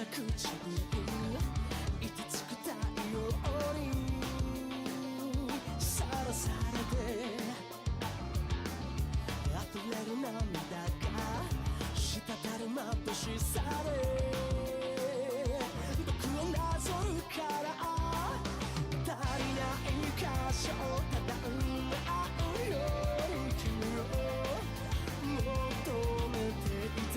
いてつく太陽にさらされて溢れる涙が滴る眩しさで僕をなぞるから足りない箇所をただ埋合うように君を求めていた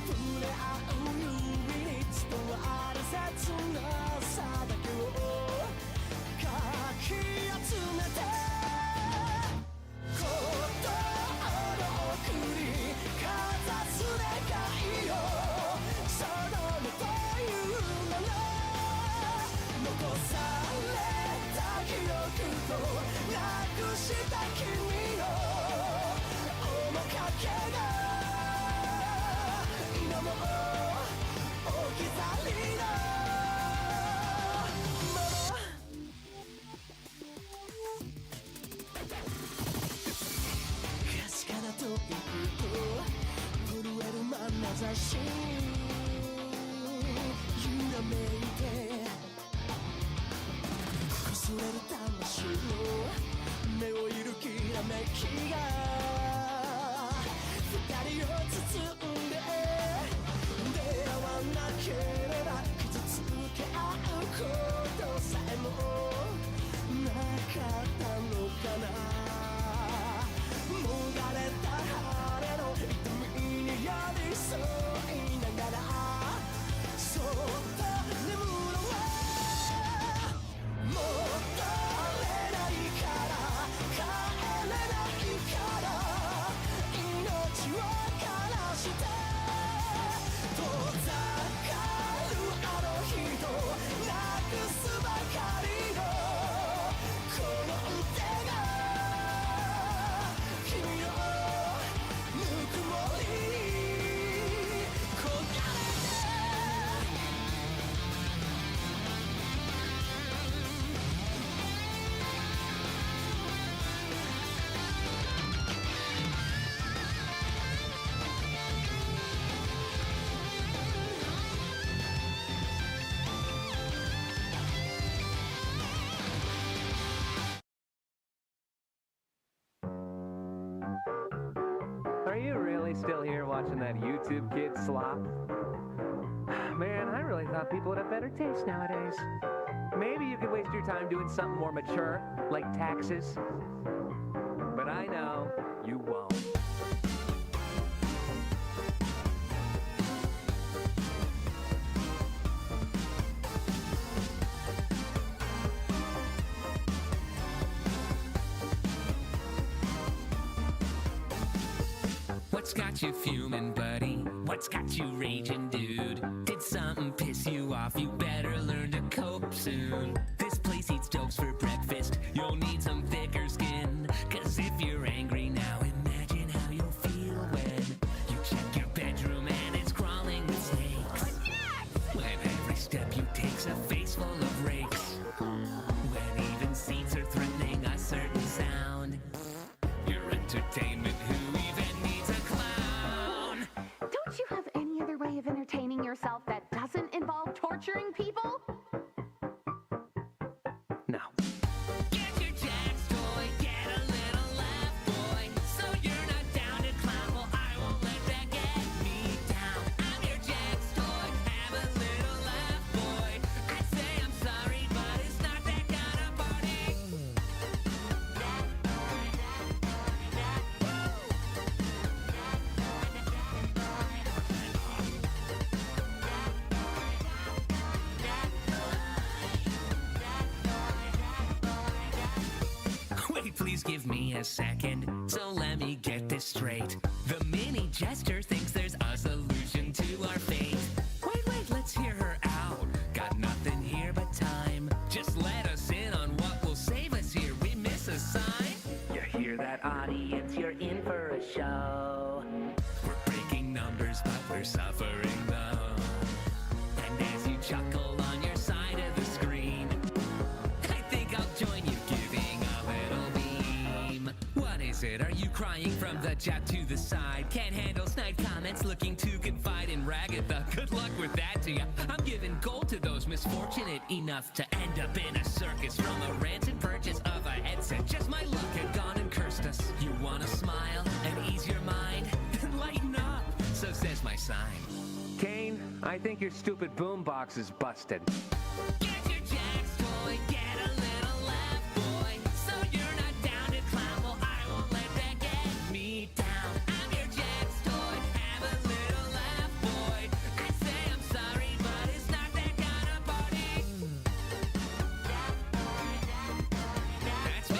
触れ合う指に伝わる切なさだけをかき集めて言葉の奥にかざす願いを定めというなら残された記憶となくした君の面影が今も置き去りのまま確かなといくと震える眼差し揺らめいて擦れる魂の目をいるきらめきが二人を包んで出会わなければ傷つけ合うことさえもなかったのかなもがれた羽の痛みに寄り添いながらそっと眠ろうもう戻れないから帰れないから命を枯らして遠ざかるあの日となくすばかりのこの手が君のぬくもりに焦がれてAre you really still here watching that YouTube kid slop? Man, I really thought people would have better taste nowadays. Maybe you could waste your time doing something more mature, like taxes. But I know you won't. What's got you fuming, buddy? What's got you raging, dude? Did something piss you off? You better learn to cope soon. This place eats toast for breakfast. You'll need some thicker skin. Cause if you're angry now, imagine how you'll feel when you check your bedroom and it's crawling with snakes. When every step you take's a face full of rakes. When even seats are threatening a certain sound. Your entertainment, who even needs a clown? Don't you have any other way of entertaining yourself that doesn't involve torturing people? No. Get your Jack's toy, get a little laugh, boy. So you're not down to clown, well I won't let that get me down. I'm your Jack's toy, have a little laugh, boy. I say I'm sorry, but it's not that kind of party. Wait, please give me a second. So let me get this straight. The mini jester thinks there's a solution to our fate. Wait, let's hear her out. Got nothing here but time. Just let us in on what will save us here. We miss a sign. You hear that, audience? You're in for a show. We're breaking numbers, but we're suffering though. And as you chuckle on your side of the screen, I think I'll join you giving a little beam. What is it? Are you crying from the job to the side. Can't handle snide comments, looking to confide in Ragatha. Good luck with that to ya. I'm giving gold to those misfortunate enough to end up in a circus from a rancid purchase of a headset. Just my luck had gone and cursed us. You wanna smile and ease your mind? Then lighten up, so says my sign. Kane, I think your stupid boombox is busted. Get your Jack's toy, get a little laugh, boy. So you're not down to clown, well I won't let that get me down. I'm your Jack's toy, have a little laugh, boy. I say I'm sorry, but it's not that kind of party. That's me.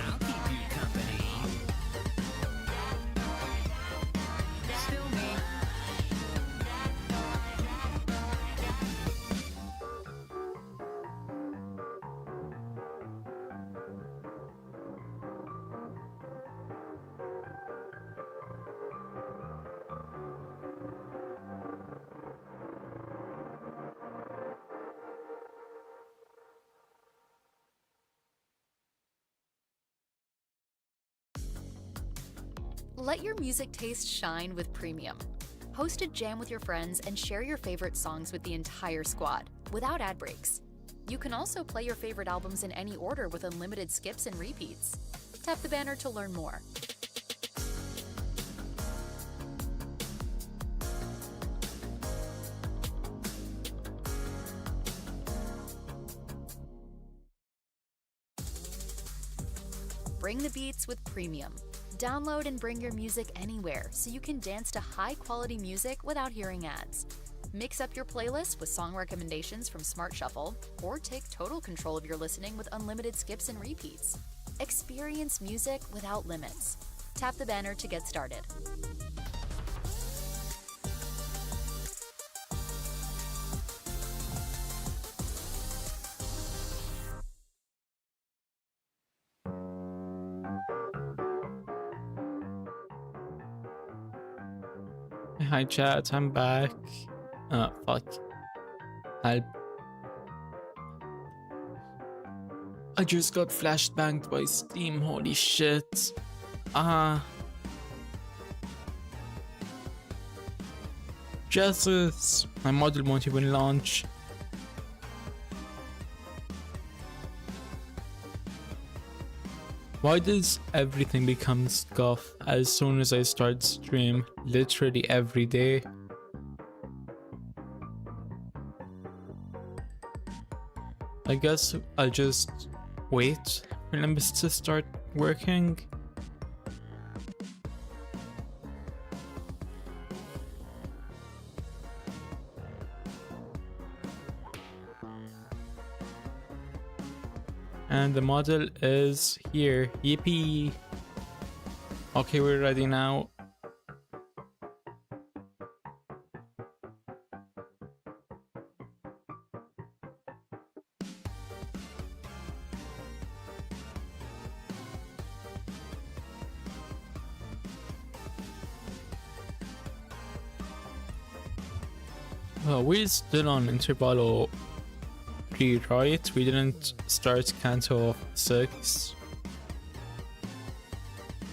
I'll keep you company. Still me. Let your music taste shine with Premium. Host a jam with your friends and share your favorite songs with the entire squad, without ad breaks. You can also play your favorite albums in any order with unlimited skips and repeats. Tap the banner to learn more. Bring the beats with Premium. Download and bring your music anywhere so you can dance to high-quality music without hearing ads. Mix up your playlist with song recommendations from Smart Shuffle, or take total control of your listening with unlimited skips and repeats. Experience music without limits. Tap the banner to get started. Hi chat, I'm back. Fuck. Help. I just got flashbanged by Steam, holy shit. Jesus, my model won't even launch. Why does everything become scuff as soon as I start stream? Literally every day. I guess I'll just wait for Limbus to start working. And the model is here. Yippee! Okay, we're ready now. Well, we're still on Intervallo 3, right? We didn't start Canto 6.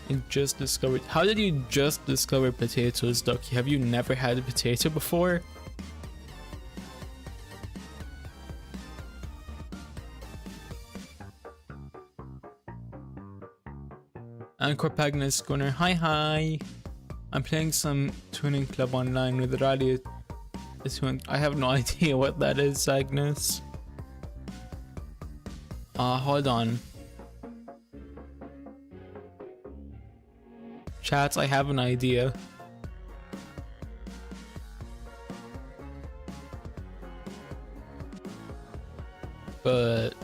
I just discovered. How did you just discover potatoes, Ducky? Have you never had a potato before? And Corpagnes Gunner, hi. I'm playing some Tuning Club online with Rally. I have no idea what that is, Agnes. Hold on. Chat, I have an idea. But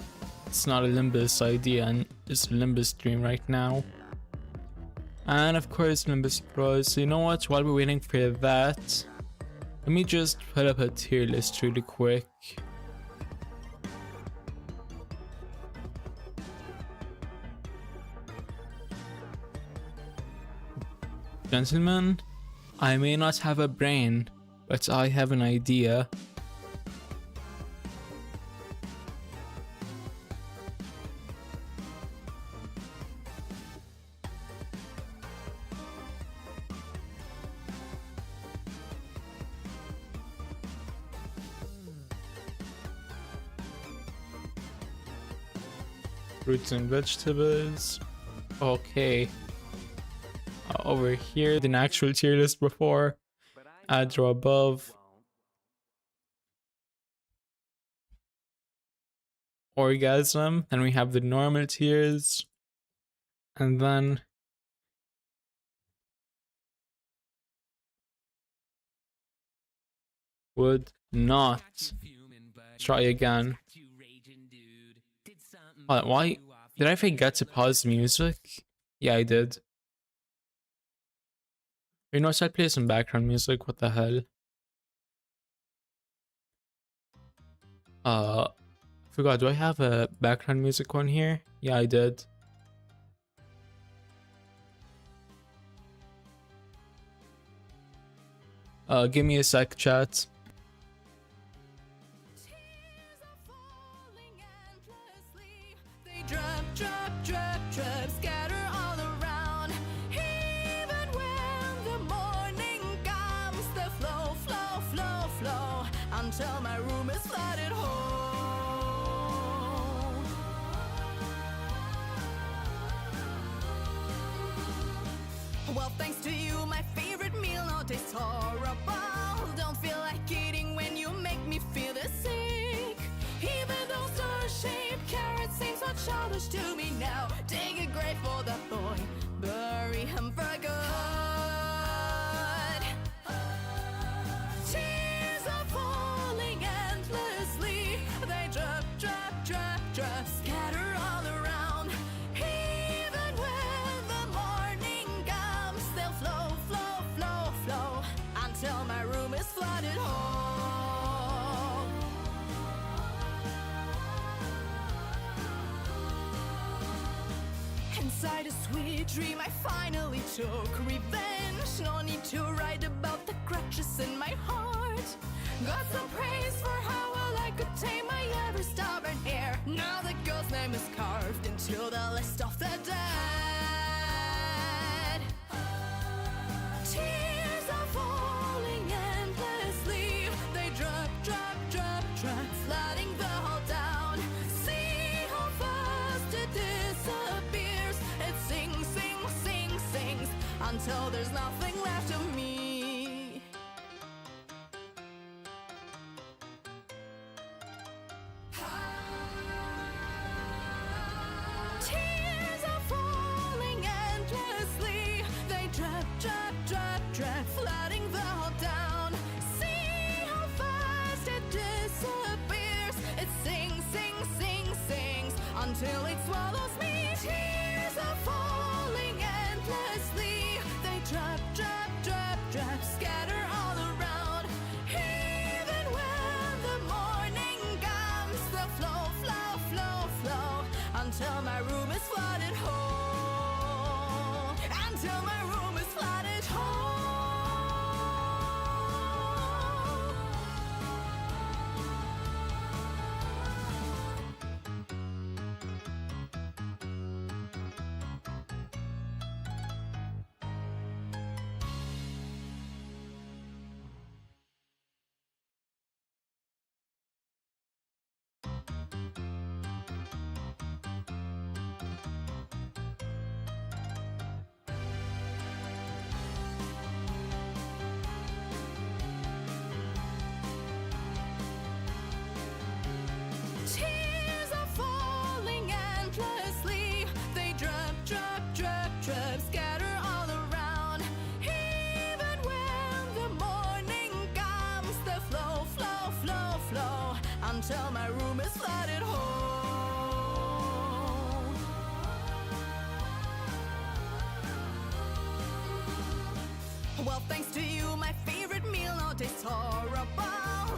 it's not a Limbus idea, and it's a Limbus stream right now. And of course Limbus Bros. So you know what, while we're waiting for that, let me just put up a tier list really quick. Gentlemen, I may not have a brain, but I have an idea. fruits and vegetables. Okay. Over here, the actual tier list before. Add row above. Orgasm. Then we have the normal tiers. And then would not try again. Why did I forget to pause the music? Yeah, I did. You know, so I'll play some background music. What the hell? Forgot. Do I have a background music one here? Yeah, I did. Give me a sec, chat. Until my room is flooded home. Well, thanks to you, my favorite meal now tastes horrible. Don't feel like eating when you make me feel this sick. Even though star-shaped carrots seem so childish to me now. Dig a grave for the boy, bury him for good. Scatter all around. Even when the morning comes, they'll flow, flow, flow, flow until my room is flooded home. Inside a sweet dream, I finally took revenge. No need to write about the crutches in my heart. Got some praise for how well I could tame my ever stubborn hair. Now the girl's name is carved into the list of the dead. Tears are falling endlessly. They drop, drop, drop, drop, flooding the whole town. See how fast it disappears. It sings, sings, sings, sings until there's nothing left of me. Tears are falling endlessly. They drop, drop, drop, drop, flooding the whole town. See how fast it disappears. It sings, sings, sings, sings until it swallows me. Tears are falling endlessly. They drop, drop, drop, drop, scatter all around. Even when the morning comes, they'll flow, flow, flow, flow until my room is flooded home. Until my room is flooded home. Tears are falling endlessly. They drop, drop, drop, drop, scatter all around. Even when the morning comes, they flow, flow, flow, flow until my room is flooded home. Well, thanks to you, my favorite meal now tastes horrible.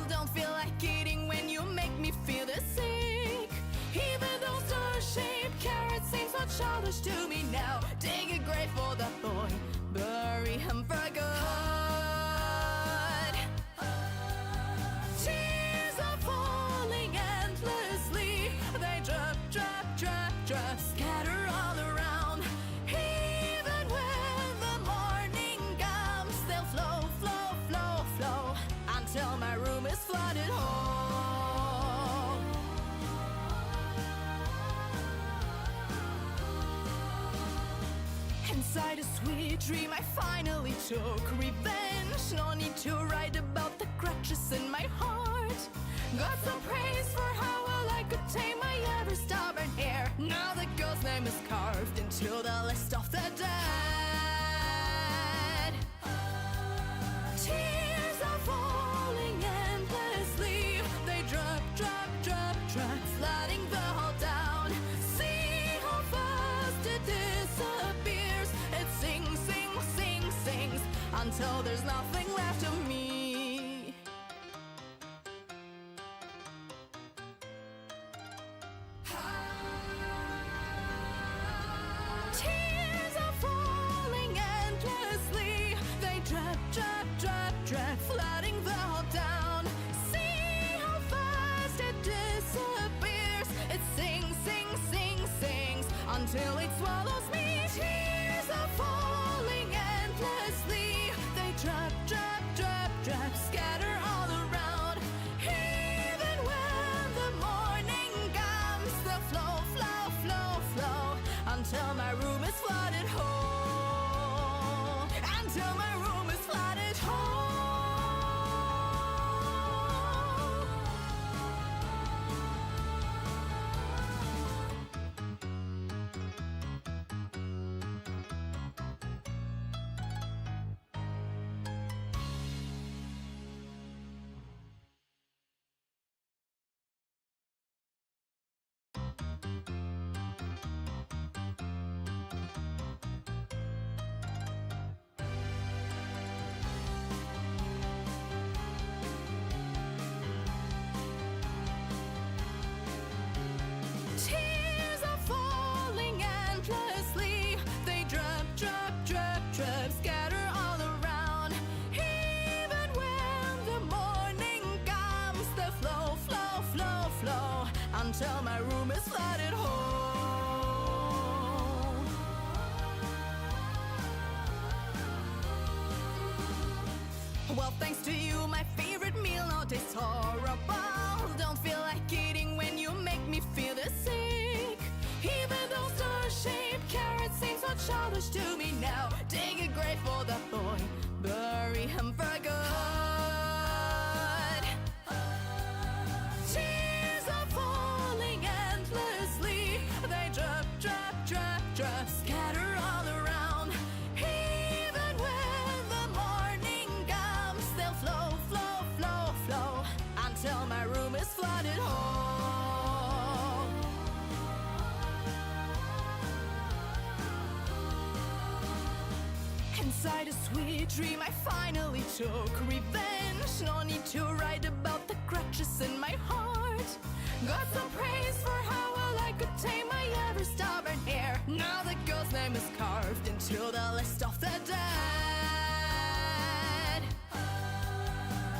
Don't feel like eating when you make me feel this sick. Even though star-shaped carrots seem so childish to me now. Dig a grave for the boy, bury him for good. Tears are falling endlessly. They drop, drop, drop, drop, scatter all around. Even when the morning comes, they'll flow, flow, flow, flow until my room is flooded home. Inside a sweet dream, I finally took revenge. No need to write about the crutches in my heart. Got some praise for how well I could tame my ever stubborn hair. Now the girl's name is carved into the list of the dead. Tears are falling endlessly. They drop, drop, drop, drop, flooding the whole town. See how fast it disappears. It sings, sings, sings, sings until there's nothing left of me. Tears are falling endlessly. They drop, drop, drop, drop, flooding the whole town. See how fast it disappears. It sings, sings, sings, sings until it swallows me. Tears are falling endlessly. They drop, drop, drop, drop, scatter all around. Even when the morning comes, they'll flow, flow, flow, flow until my room is flooded whole. Until my room is flooded whole. Tears are falling endlessly. They drop, drop, drop, drop, scatter all around. Even when the morning comes, they flow, flow, flow, flow until my room is flooded whole. Well, thanks to you, my favorite meal now tastes horrible. Don't feel like eating when you make me feel this sick. Even though star-shaped carrots seem so childish to me now. Dig a grave for the boy, bury him for good. Tears are falling endlessly. They drop, drop, drop, drop, scatter all around. Even when the morning comes, they'll flow, flow, flow, flow until my room is flooded whole. Inside a sweet dream, I finally took revenge. No need to write about the crutches in my heart. Got some praise for how well I could tame my ever stubborn hair. Now the girl's name is carved into the list of the dead.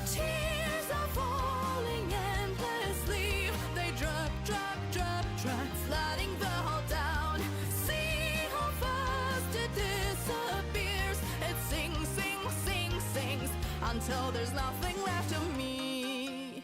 Tears are falling endlessly. They drop, drop, drop, drop, flooding the whole town. See how fast it disappears. It sings, sings, sings, sings until there's nothing left of me.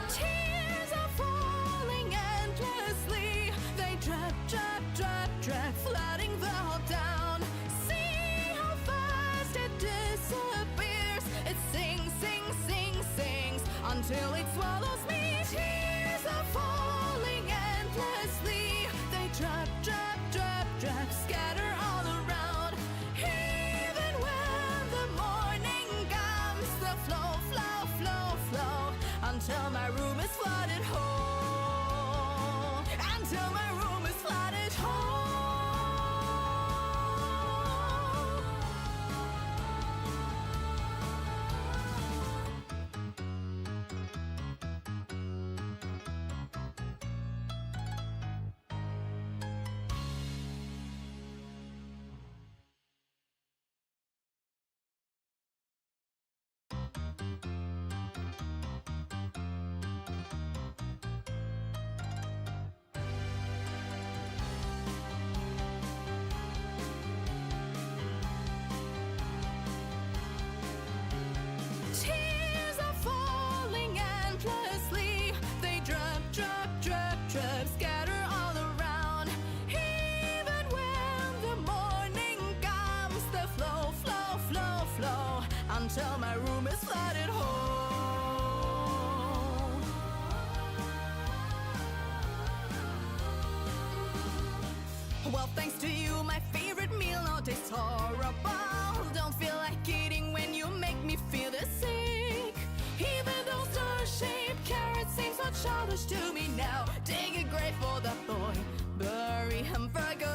Tears are falling endlessly. They drop, drop, drop, drop, flooding the whole town. See how fast it disappears. It sings, sings, sings, sings until it swallows me. Tears are falling endlessly. They drop, drop, drop, drop, scatter all around. Even when the morning comes, they'll flow, flow, flow, flow until my room is flooded whole. Until my room is flooded whole. Well, thanks to you, my favorite meal now tastes horrible. Don't feel like eating when you make me feel this sick. Even those star-shaped carrots seem so childish to me now. Dig a grave for the boy, bury him for good.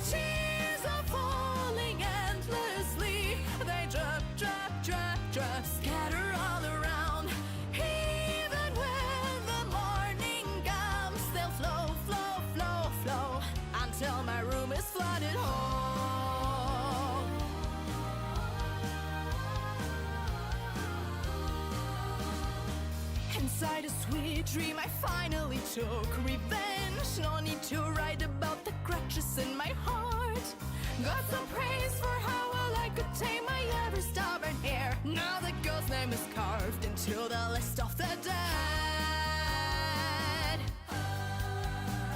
Tears are falling endlessly. They drip, drip, drip, drip, scatter all around. Even when the morning comes, they'll flow, flow, flow, flow until my room is flooded whole. Inside a sweet dream, I finally took revenge. No need to write about the crutches in my heart. Got some praise for how well I could tame my ever stubborn hair. Now the girl's name is carved into the list of the dead.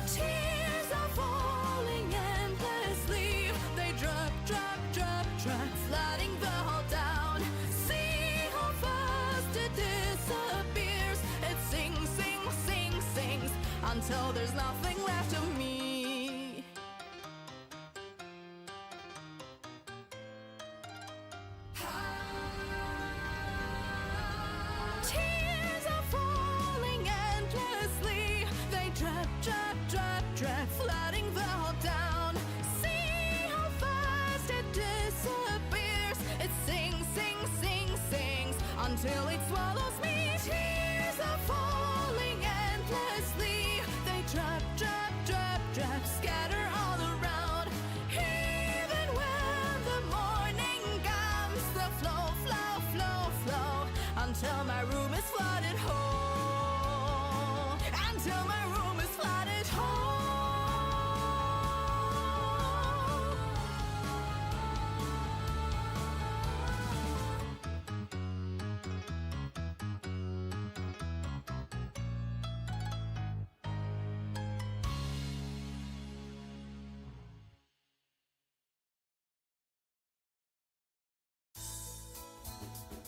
Tears are falling endlessly. They drip, drip, drip, drip, flooding the whole town. See how fast it disappears. It sings, sings, sings, sings until there's nothing left of me. Tears are falling endlessly. They drip, drip, drip, drip, flooding the whole town. See how fast it disappears. It sings, sings, sings, sings until it swallows me. Tears are falling endlessly. They drip, drip, drip, drip, scatter all around. Even when the morning comes, the flow, flow, flow, flow until my room is flooded whole. Until my room is flooded whole.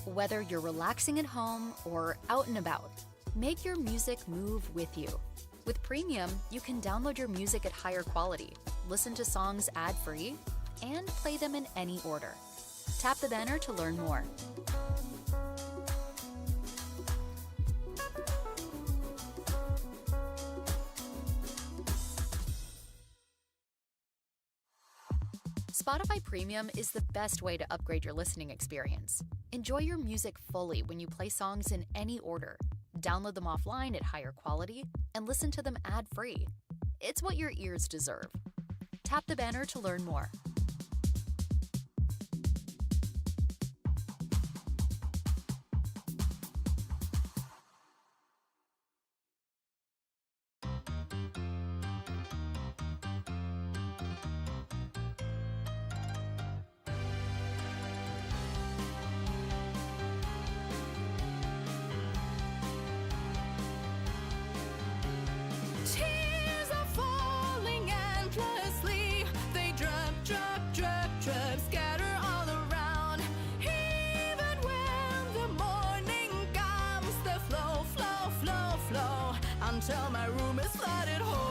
Whether you're relaxing at home or out and about, make your music move with you. With Premium, you can download your music at higher quality, listen to songs ad-free, and play them in any order. Tap the banner to learn more. Spotify Premium is the best way to upgrade your listening experience. Enjoy your music fully when you play songs in any order. Download them offline at higher quality and listen to them ad-free. It's what your ears deserve. Tap the banner to learn more. Tears are falling endlessly. They drip, drip, drip, drip, scatter all around. Even when the morning comes, they flow, flow, flow, flow until my room is flooded whole.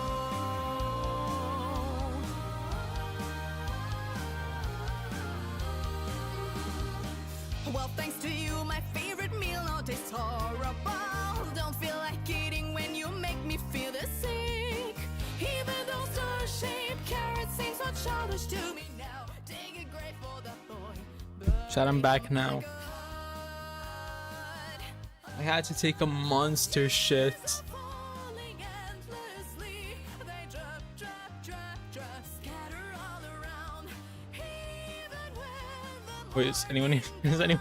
Well, thanks to you, my favorite meal now tastes horrible. Don't feel like eating when you make me feel this sick. Even those star-shaped carrots seem so childish to me now. Dig a grave for the boy. Chat, I'm back now. I had to take a monster shit. Falling endlessly. They drip, drip, drip, drip, scatter all around. Even when the Wait, is anyone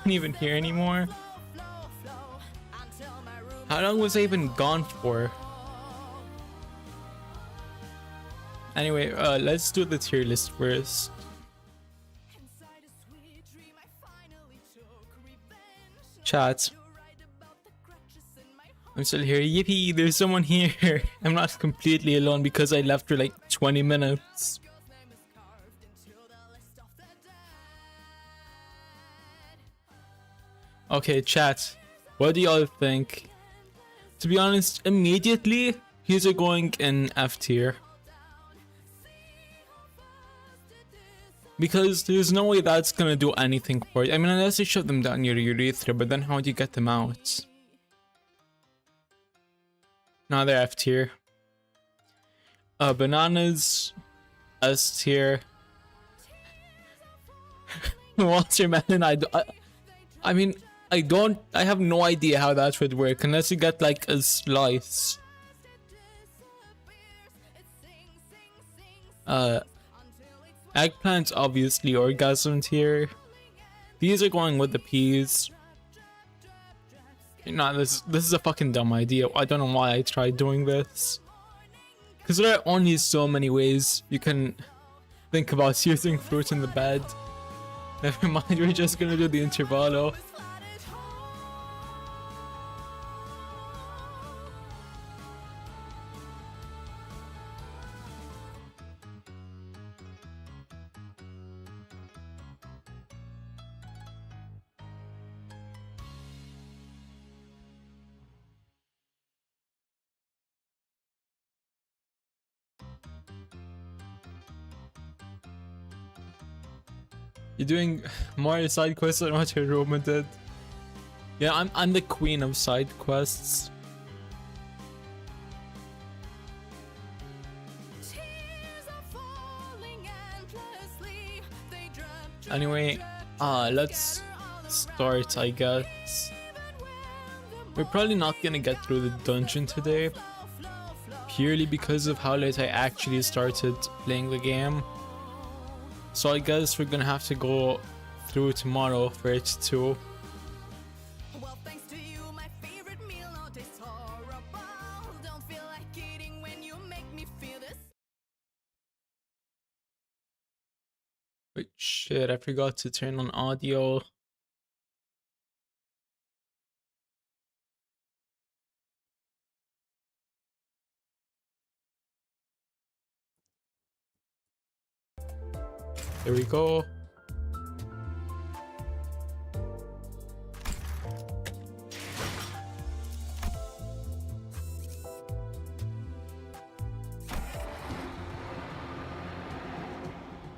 even here anymore? flow, flow until my room How long was I even gone for? Anyway, let's do the tier list first. inside a sweet dream. I finally took revenge. Chat, Write about the crutches in my heart. I'm still here. Yippee, there's someone here. I'm not completely alone because I left for like 20 minutes. Girl's name is carved into the list of the dead. Okay, chat, what do y'all think? To be honest, immediately, Peas are going in F tier. Because there's no way that's gonna do anything for you. I mean, unless you shove them down your urethra, but then how do you get them out? Now they're F tier. Bananas, S tier. Watermelon, I mean, I have no idea how that would work unless you get like a slice. Eggplants obviously orgasm tier. These are going with the peas. No, this is a fucking dumb idea. I don't know why I tried doing this. Because there are only so many ways you can think about using fruit in the bed. Never mind, we're just gonna do the Intervallo. You're doing more side quests than what your Roma did. Yeah, I'm the queen of side quests. Anyway, let's start, I guess. We're probably not gonna get through the dungeon today, purely because of how late I actually started playing the game. So I guess we're gonna have to go through tomorrow for it too. Well, thanks to you, my favorite meal now tastes horrible. Don't feel like eating when you make me feel this. Wait, shit, I forgot to turn on audio. There we go.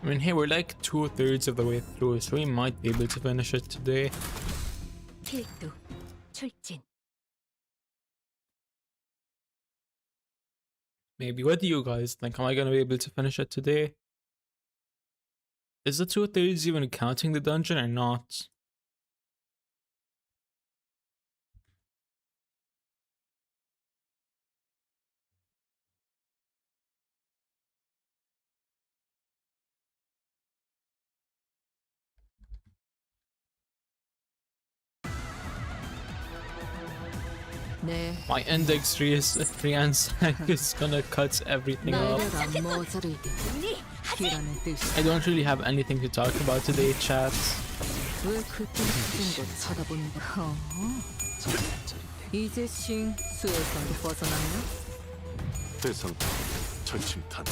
I mean, hey, we're like 2/3 of the way through, so we might be able to finish it today. 필두 출진. Maybe. What do you guys think? Am I gonna be able to finish it today? Is the 2/3 even counting the dungeon or not? 내 My index 3 and sank is gonna cut everything up. 날개가 모자를 띠니 피라는 뜻이 I don't really have anything to talk about today, chat. 왜 그딴 수준 거 쳐다본다. 이제 신 수에서 벗어났나? 대상 절침탄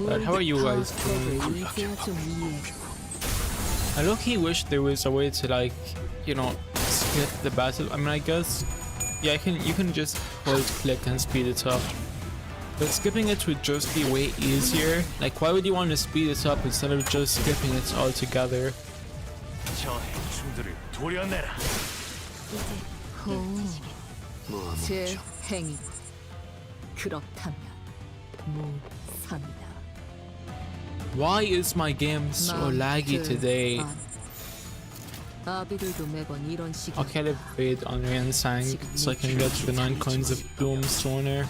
But how are you guys doing? 이제야 좀 이해. I low-key wish there was a way to, like, you know, skip the battle. I mean, I guess, yeah, you can just hold click and speed it up. But skipping it would just be way easier. Like, why would you want to speed it up instead of just skipping it altogether? 저 행충들을 도려내라. 제 행위. 그렇다면 무삽니다. Why is my game so laggy today? 아비들도 매번 이런 식이. Okay, let's wait on Sang so I can get the 9 coins of Bloom sooner.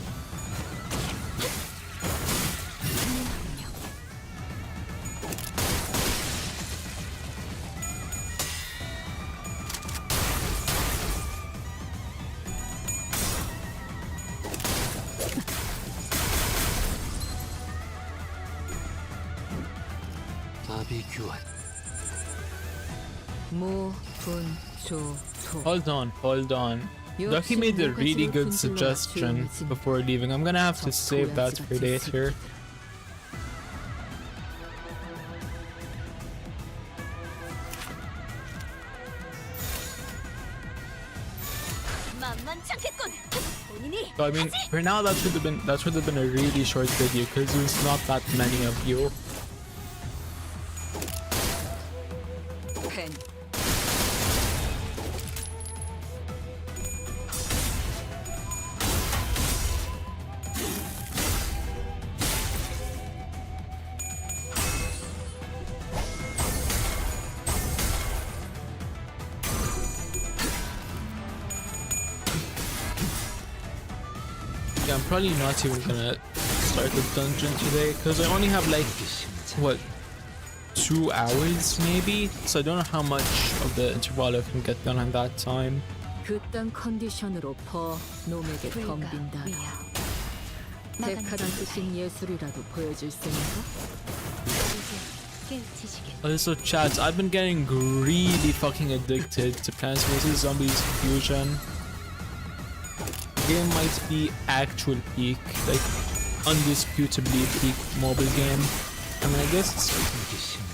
Hold on. Ducky made a really good suggestion before leaving. I'm gonna have to save that for later. 만만찮겠군. So I mean, for now that would have been a really short video because there's not that many of you. Yeah, I'm probably not even gonna start the dungeon today because I only have like, what, 2 hours maybe? So I don't know how much of the intervallo can get done in that time. 그딴 컨디션으로 퍼 놈에게 덤빈다. 데카던트식 예술이라도 보여줄 생각? Also, chat, I've been getting really fucking addicted to Plants vs Zombies Fusion. The game might be actual peak, like undisputably peak mobile game. I mean, I guess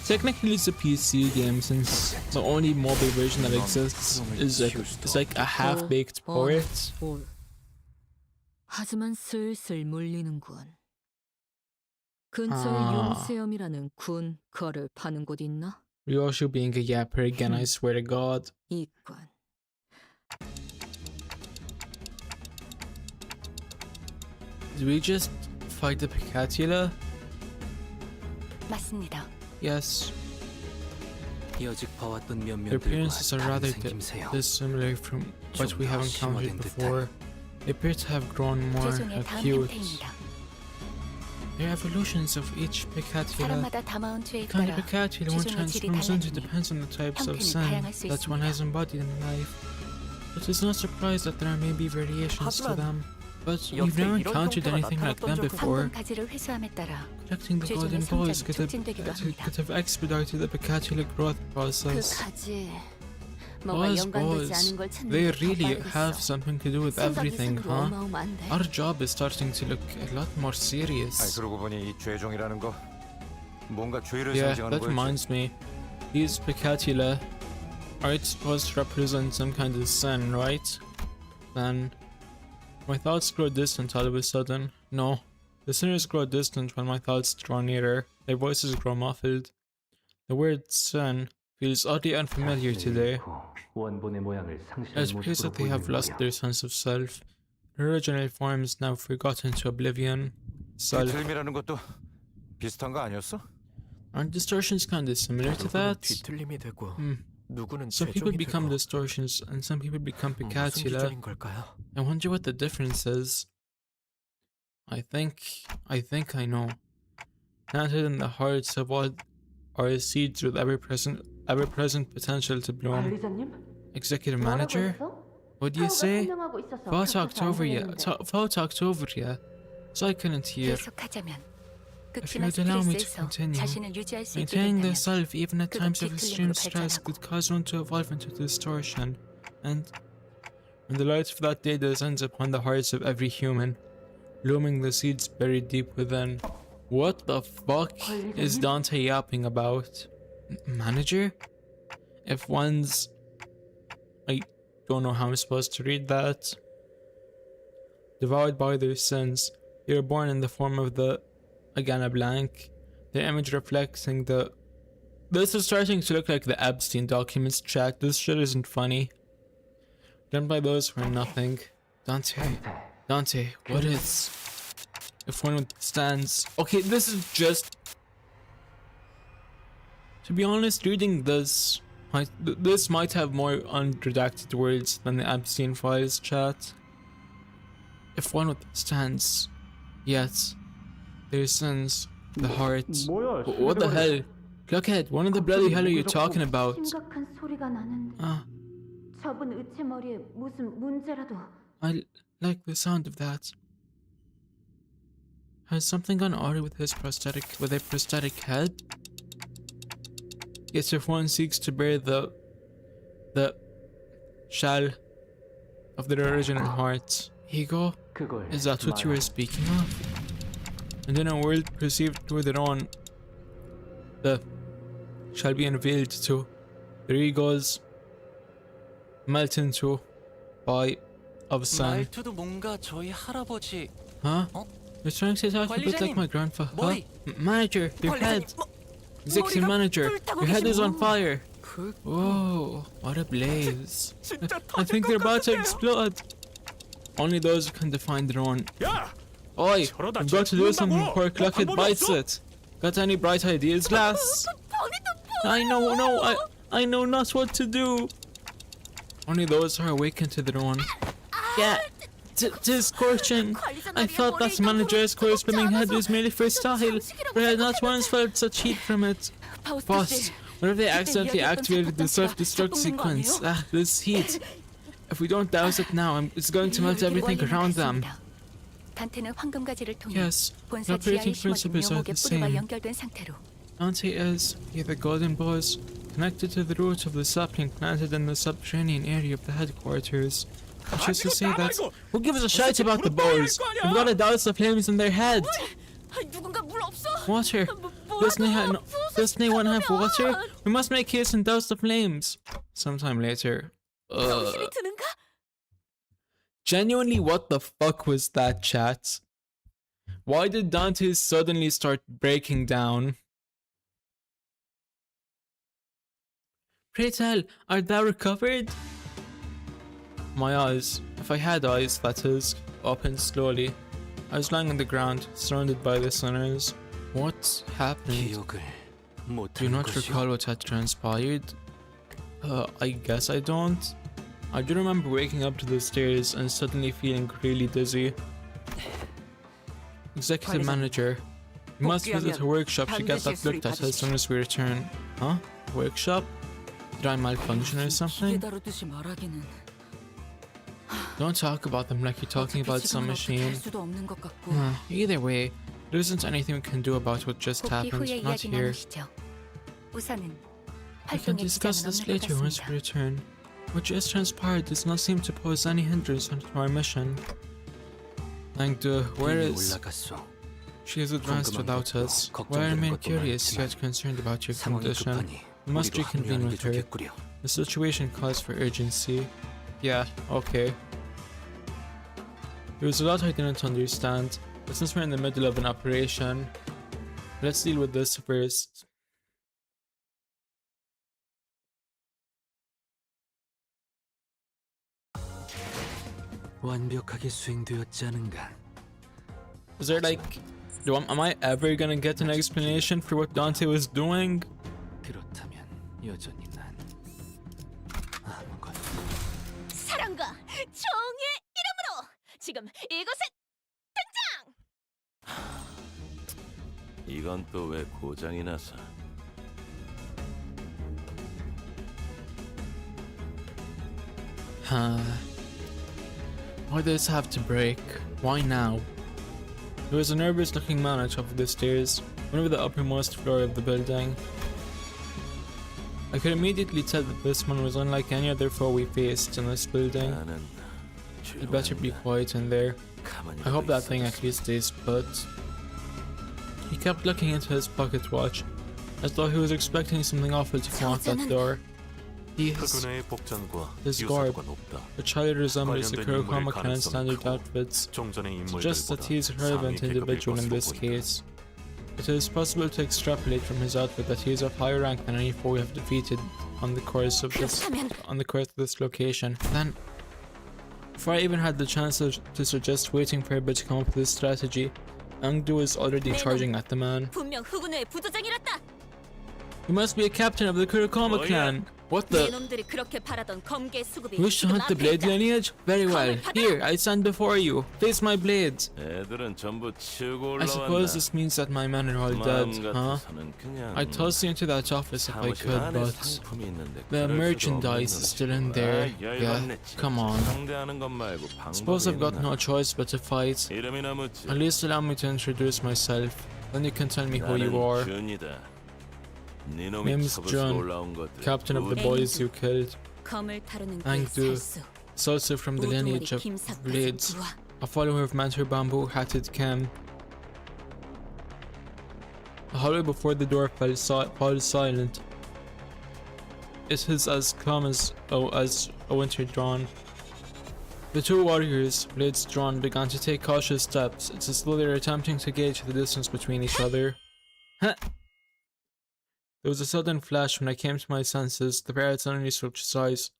technically it's a PC game since the only mobile version that exists is like a half-baked port. 하지만 슬슬 물리는군. 근처에 용수염이라는 군 거를 파는 곳 있나? Ryoshu being a yapper again, I swear to God. 있군. Did we just fight the Picatula? 맞습니다. Yes. 여직 봐왔던 Their 면면들과 appearances are 다른 rather 생김새요. dissimilar from what we have encountered before. They appear to have grown more 최종의 다음 acute. 형태입니다. They're evolutions of each Picatula. 사람마다 담아온 죄에 The kind 따라 of Picatula one 최종의 질이 transforms into 달라지니 depends on the types of 형태는 sin 다양할 수 that one has 있습니다. embodied in life. But it's not surprised that there may be variations to them. But we've never encountered anything like them before. 황금 가지를 회수함에 따라 Collecting the golden 최종의 balls 성장이 촉진되기도 합니다. could have expedited the Picatula growth 그 process. 가지 뭔가 Those 연관되지 balls, 않은 걸 찾는 they 게 더 really 빠르겠어. have something to do with everything, 생각 huh? 이상으로 어마어마한데. Our job is starting to look a lot more serious. 그러고 보니 이 죄종이라는 거 뭔가 죄를 Yeah, 상징하는 that 거였지. reminds me. These Picatula are supposed to represent some kind of sin, right? Then my thoughts grow distant all of a sudden. No, the sinners grow distant when my thoughts draw nearer. Their voices grow muffled. The word sin feels oddly unfamiliar today. It appears that they have lost their sense of self. Their original forms now forgotten to oblivion. Self. 뒤틀림이라는 것도 비슷한 거 아니었어? Aren't distortions kind of similar to that? 뒤틀림이 되고 누구는 Some people 죄종이 become 되고 distortions and some people become 무슨 Picatula. 기준인 걸까요? I wonder what the difference is. I think I know. Planted in the hearts of all are seeds with ever-present potential to bloom. Executive manager? What do you say? Fall talked over you. So I couldn't hear. 계속하자면 If 극심한 you'd allow me to 스트레스에서 continue, 자신을 유지할 수 있게 maintaining 된다면 the self even at times of extreme 뒤틀림으로 stress 발전하고. could cause one to evolve into distortion. And when the light of that day descends upon the hearts of every human, blooming the seeds buried deep within. What the fuck is Dante yapping about? Manager? If one's... I don't know how I'm supposed to read that. Devoured by their sins, they are born in the form of the... Again, a blank. Their image reflecting the... This is starting to look like the Epstein documents chat. This shit isn't funny. Done by those who are nothing. Dante, what is... If one withstands... Okay, this is just... To be honest, reading this... This might have more unredacted words than the Epstein files chat. If one withstands... Yet... Their sins... The heart... What the hell? Clockhead, what in the bloody hell are you talking about? 심각한 소리가 나는데. 저분 의체 머리에 무슨 문제라도. I like the sound of that. Has something gone awry with a prosthetic head? Yes, if one seeks to bear the shell of their original heart. Ego? Is that what you were speaking of? And in a world perceived through their own, the shall be unveiled to their egos, melt into by of sun. 말투도 뭔가 저희 할아버지. Huh? You're trying to talk a bit like my grandfather. Huh? Manager, your head. Executive manager, your head is on fire. Whoa, what a blaze. I think they're about to explode. Only those who can define their own. Oi, we've got to do something before Cluckhead bites it. Got any bright ideas, lass? I know not what to do. Only those who are awakened to their own. Yeah, tis scorching. I thought that manager's corresponding head was merely for style, but I had not once felt such heat from it. Boss, what if they accidentally activated the self-destruct sequence? This heat. If we don't douse it now, it's going to melt everything around them. Yes, the operating principles are the same. Dante is, via the golden balls, connected to the roots of the sapling planted in the subterranean area of the headquarters. Which is to say that, who gives a shite about the balls? We've got to douse the flames in their head. Water. Does anyone have water? We must make haste and douse the flames. Sometime later. Genuinely, what the fuck was that, chat? Why did Dante suddenly start breaking down? Pray tell, art thou recovered? My eyes, if I had eyes, that is, opened slowly. I was lying on the ground, surrounded by the sinners. What happened? Do you not recall what had transpired? I guess I don't. I do remember waking up to the stairs and suddenly feeling really dizzy. Executive manager, we must visit a workshop to get that looked at as soon as we return. Huh? Workshop? Did I malfunction or something? Don't talk about them like you're talking about some machine. Either way, there isn't anything we can do about what just happened, not here. We can discuss this later once we return. What just transpired does not seem to pose any hindrance to our mission. Langdu, where is... She has advanced without us. While I remain curious yet concerned about your condition, we must reconvene with her. The situation calls for urgency. Yeah, okay. There was a lot I didn't understand, but since we're in the middle of an operation, let's deal with this first. Is there like... am I ever gonna get an explanation for what Dante was doing? 사랑과 정의 이름으로 지금 이곳에 등장! 이건 또 왜 고장이 나서? Why does this have to break? Why now? There was a nervous looking man on top of the stairs, one of the uppermost floor of the building. I could immediately tell that this man was unlike any other foe we faced in this building. You'd better be quiet in there. I hope that thing at least stays put. He kept looking into his pocket watch, as though he was expecting something awful to come out that door. His garb, which highly resembles the Kurokoma clan standard outfits, suggests that he is a relevant individual in this case. It is possible to extrapolate from his outfit that he is of higher rank than any foe we have defeated on the course of this location. Then, before I even had the chance to suggest waiting for a bit to come up with this strategy, Angdu was already charging at the man. You must be a captain of the Kurokoma clan. What the? Wish to hunt the blade lineage? Very well. Here, I stand before you. Face my blades. I suppose this means that my men are all dead, huh? I'd toss you into that office if I could, but the merchandise is still in there. Yeah, come on. Suppose I've got no choice but to fight. At least allow me to introduce myself. Then you can tell me who you are. Name's John, captain of the boys you killed. Angdu, is also from the lineage of blades, a follower of Mantar Bamboo Hatted Kem. The hallway before the door falls silent. It is as calm as a winter dawn. The two warriors, blades drawn, began to take cautious steps. It's as though they were attempting to gauge the distance between each other. There was a sudden flash when I came to my senses. The pair had suddenly switched sides,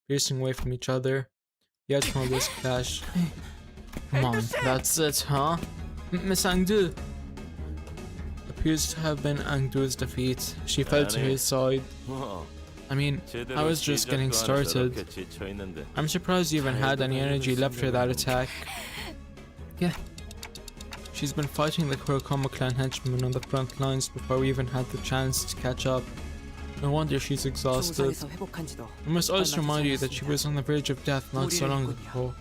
facing away from each other. Yet from this clash. Come on, that's it, huh? Miss Angdu appears to have been Angdu's defeat. She fell to his side. I mean, I was just getting started. I'm surprised you even had any energy left for that attack. Yeah. She's been fighting the Kurokoma clan henchmen on the front lines before we even had the chance to catch up. No wonder she's exhausted. I must also remind you that she was on the verge of death not so long ago.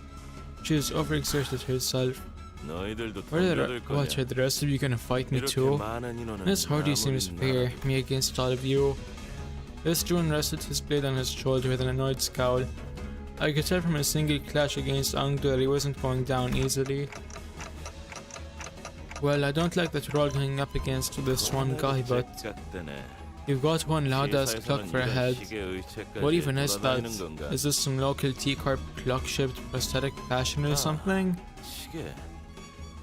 She has overexerted herself. What, are the rest of you gonna fight me too? This hardly seems fair, me against all of you. This drone rested his blade on his shoulder with an annoyed scowl. I could tell from a single clash against Angdu that he wasn't going down easily. Well, I don't like that we're all going up against this one guy, but you've got one loud-ass clock for a head. What even is that? Is this some local T-Corp clock-shipped prosthetic fashion or something?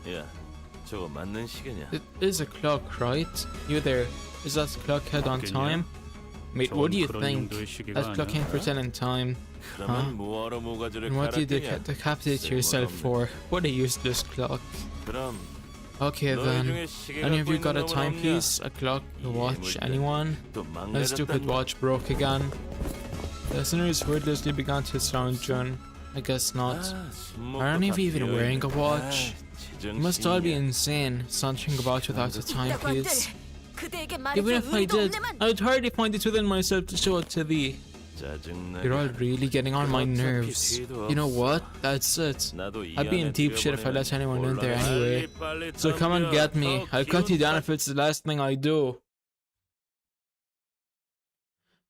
It is a clock, right? You there, is that clock head on time? Mate, what do you think? That's clocking for telling time. Huh? And what do you decapitate yourself for? What a useless clock. Okay then, any of you got a timepiece, a clock, a watch, anyone? My stupid watch broke again. The listeners wordlessly began to surround Jun. I guess not. Are any of you even wearing a watch? You must all be insane, sauntering about without a timepiece. Even if I did, I would hardly find it within myself to show it to thee. You're all really getting on my nerves. You know what? That's it. I'd be in deep shit if I let anyone in there anyway. So come and get me. I'll cut you down if it's the last thing I do.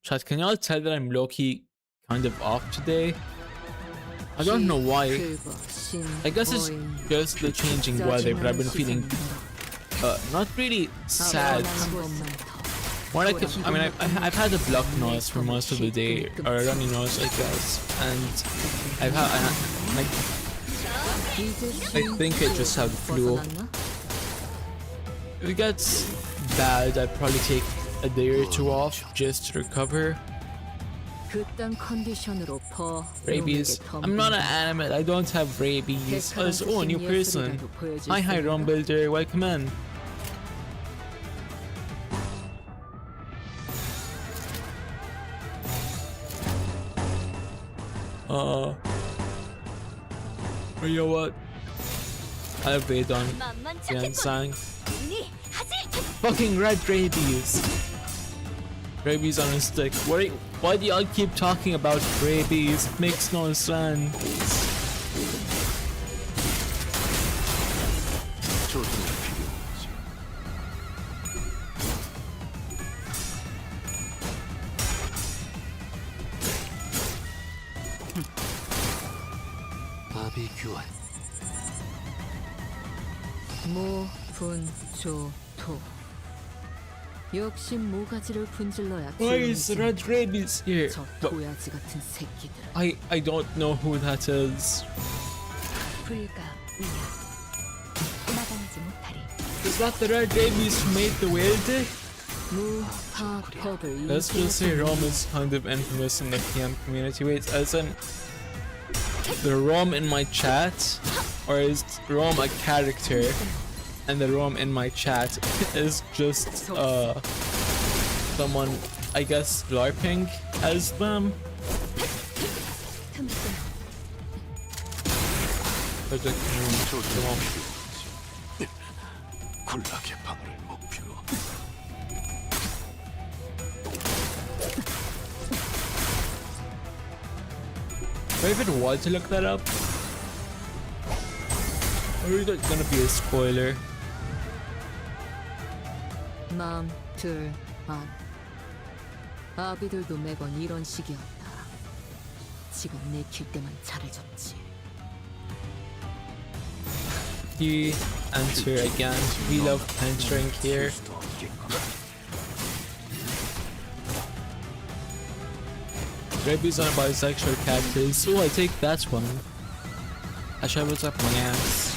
Chat, can y'all tell that I'm low-key kind of off today? I don't know why. I guess it's just the changing weather, but I've been feeling not really sad. More like, I mean, I've had a block nose for most of the day, or a runny nose, I guess, and I think I just have the flu. If it gets bad, I'd probably take a day or two off just to recover. Rabies. I'm not an animate, I don't have rabies. Oh, a new person. Hi Rom Builder, welcome in. You know what? I have wait on Yansang. Fucking red rabies. Rabies on a stick. Why do y'all keep talking about rabies? It makes no sense. Why is red rabies here? I don't know who that is. Is that the red rabies who made the whale day? Let's just say Rom is kind of infamous in the PM community. Wait, as in the Rom in my chat? Or is Rom a character? And the Rom in my chat is just someone, I guess, LARPing as them. Do I even want to look that up? Or is that gonna be a spoiler? 아비들도 매번 이런 식이었다. 지금 내킬 때만 잘해줬지. You enter again. We love entering here. Rabies on bisexual characters. Oh, I take that one. up my ass.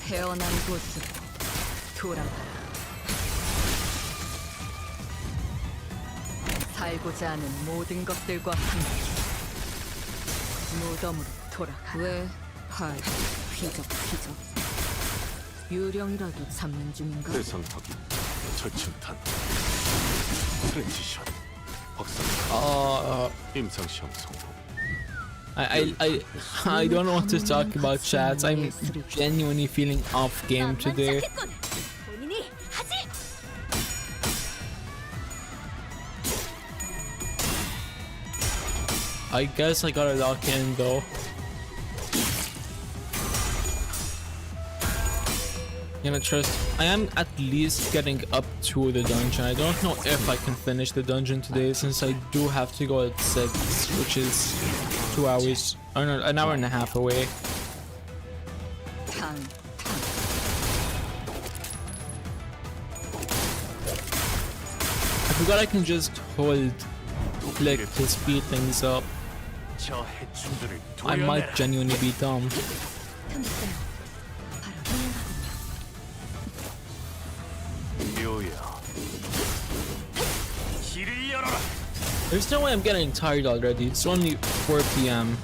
태어난 곳으로 돌아가라. 살고자 하는 모든 것들과 함께 무덤으로 돌아가. 왜 하이 휘적 유령이라도 잡는 중인가? 대상 확인, 절침탄, 트랜지션, 확산, 임상시험 성공. I don't want to talk about chats. I'm genuinely feeling off game today. I guess I gotta lock in though. Gonna trust. I am at least getting up to the dungeon. I don't know if I can finish the dungeon today since I do have to go at 6, which is 2 hours, or no, an hour and a half away. I forgot I can just hold click to speed things up. I might genuinely be dumb. There's no way I'm getting tired already. It's only 4 PM.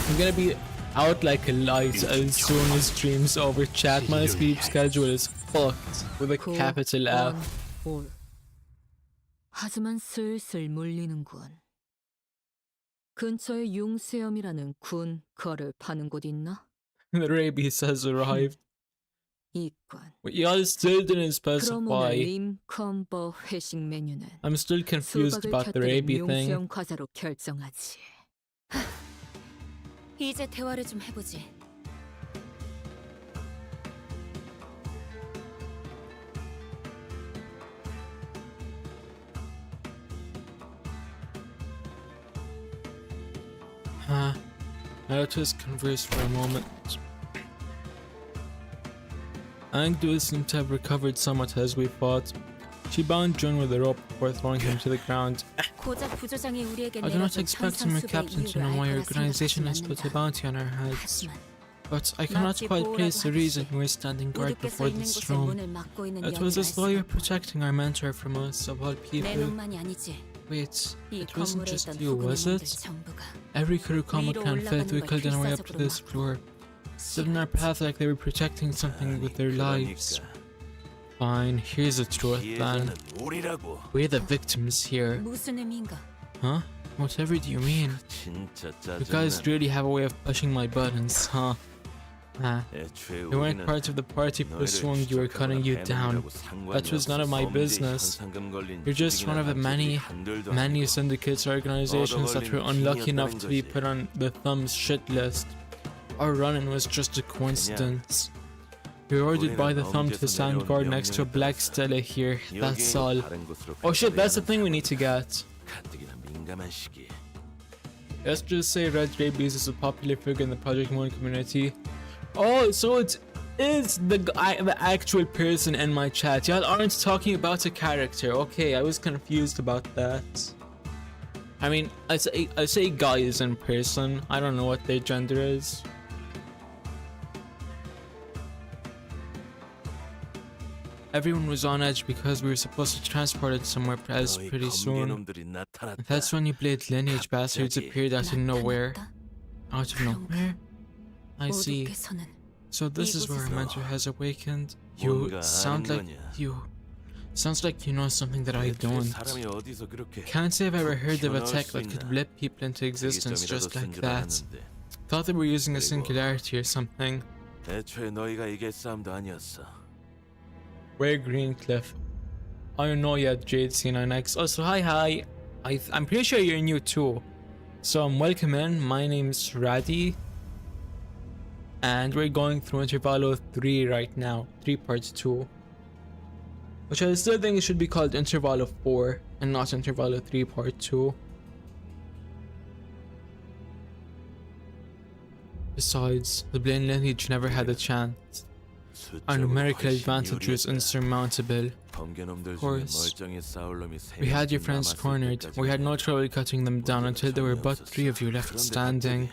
I'm gonna be out like a light as soon as stream's over. Chat, my sleep schedule is fucked with a capital F. 하지만 슬슬 물리는군. 근처에 융수염이라는 군 거를 파는 곳 있나? The rabies has arrived. 이건. Y'all still didn't specify. 컴버 회식 메뉴는 I'm still confused about the rabies thing. 융수염 과자로 결정하지. 이제 대화를 좀 해보지. Let us converse for a moment. Angdu seemed to have recovered somewhat as we fought. She bound Jun with a rope before throwing him to the ground. I do not expect him, your captain, to know why your organization has put a bounty on our heads. But I cannot quite place the reason we were standing guard before this room. It was as though you were protecting our mentor from us, of all people. Wait, it wasn't just you, was it? Every Kurukama clan felt we killed our way up to this floor. Stood in our path like they were protecting something with their lives. Fine, here's the truth then. We're the victims here. Huh? Whatever do you mean? You guys really have a way of pushing my buttons, huh? You weren't part of the party pursuing you or cutting you down. That was none of my business. You're just one of the many syndicates or organizations that were unlucky enough to be put on the thumb's shit list. Our run-in was just a coincidence. We were ordered by the thumb to stand guard next to a black stela here, that's all. Oh shit, that's the thing we need to get. Let's just say Red Rabies is a popular figure in the Project Moon community. Oh, so it is the actual person in my chat. Y'all aren't talking about a character. Okay, I was confused about that. I mean, I say guys in person. I don't know what their gender is. Everyone was on edge because we were supposed to transport it somewhere pretty soon. That's when you blade lineage bastards appeared out of nowhere. Out of nowhere? I see. So this is where our mentor has awakened. Sounds like you know something that I don't. Can't say I've ever heard of a tech that could blip people into existence just like that. Thought they were using a singularity or something. Where Greencliff? I don't know yet, Jade C9X. Also, hi. I'm pretty sure you're new too. So welcome in. My name's Raddy. And we're going through Intervallo 3 right now. 3 parts 2. Which I still think it should be called Intervallo 4 and not Intervallo 3 part 2. Besides, the Blaine lineage never had a chance. Our numerical advantage was insurmountable. Of course, we had your friends cornered. We had no trouble cutting them down until there were but 3 of you left standing.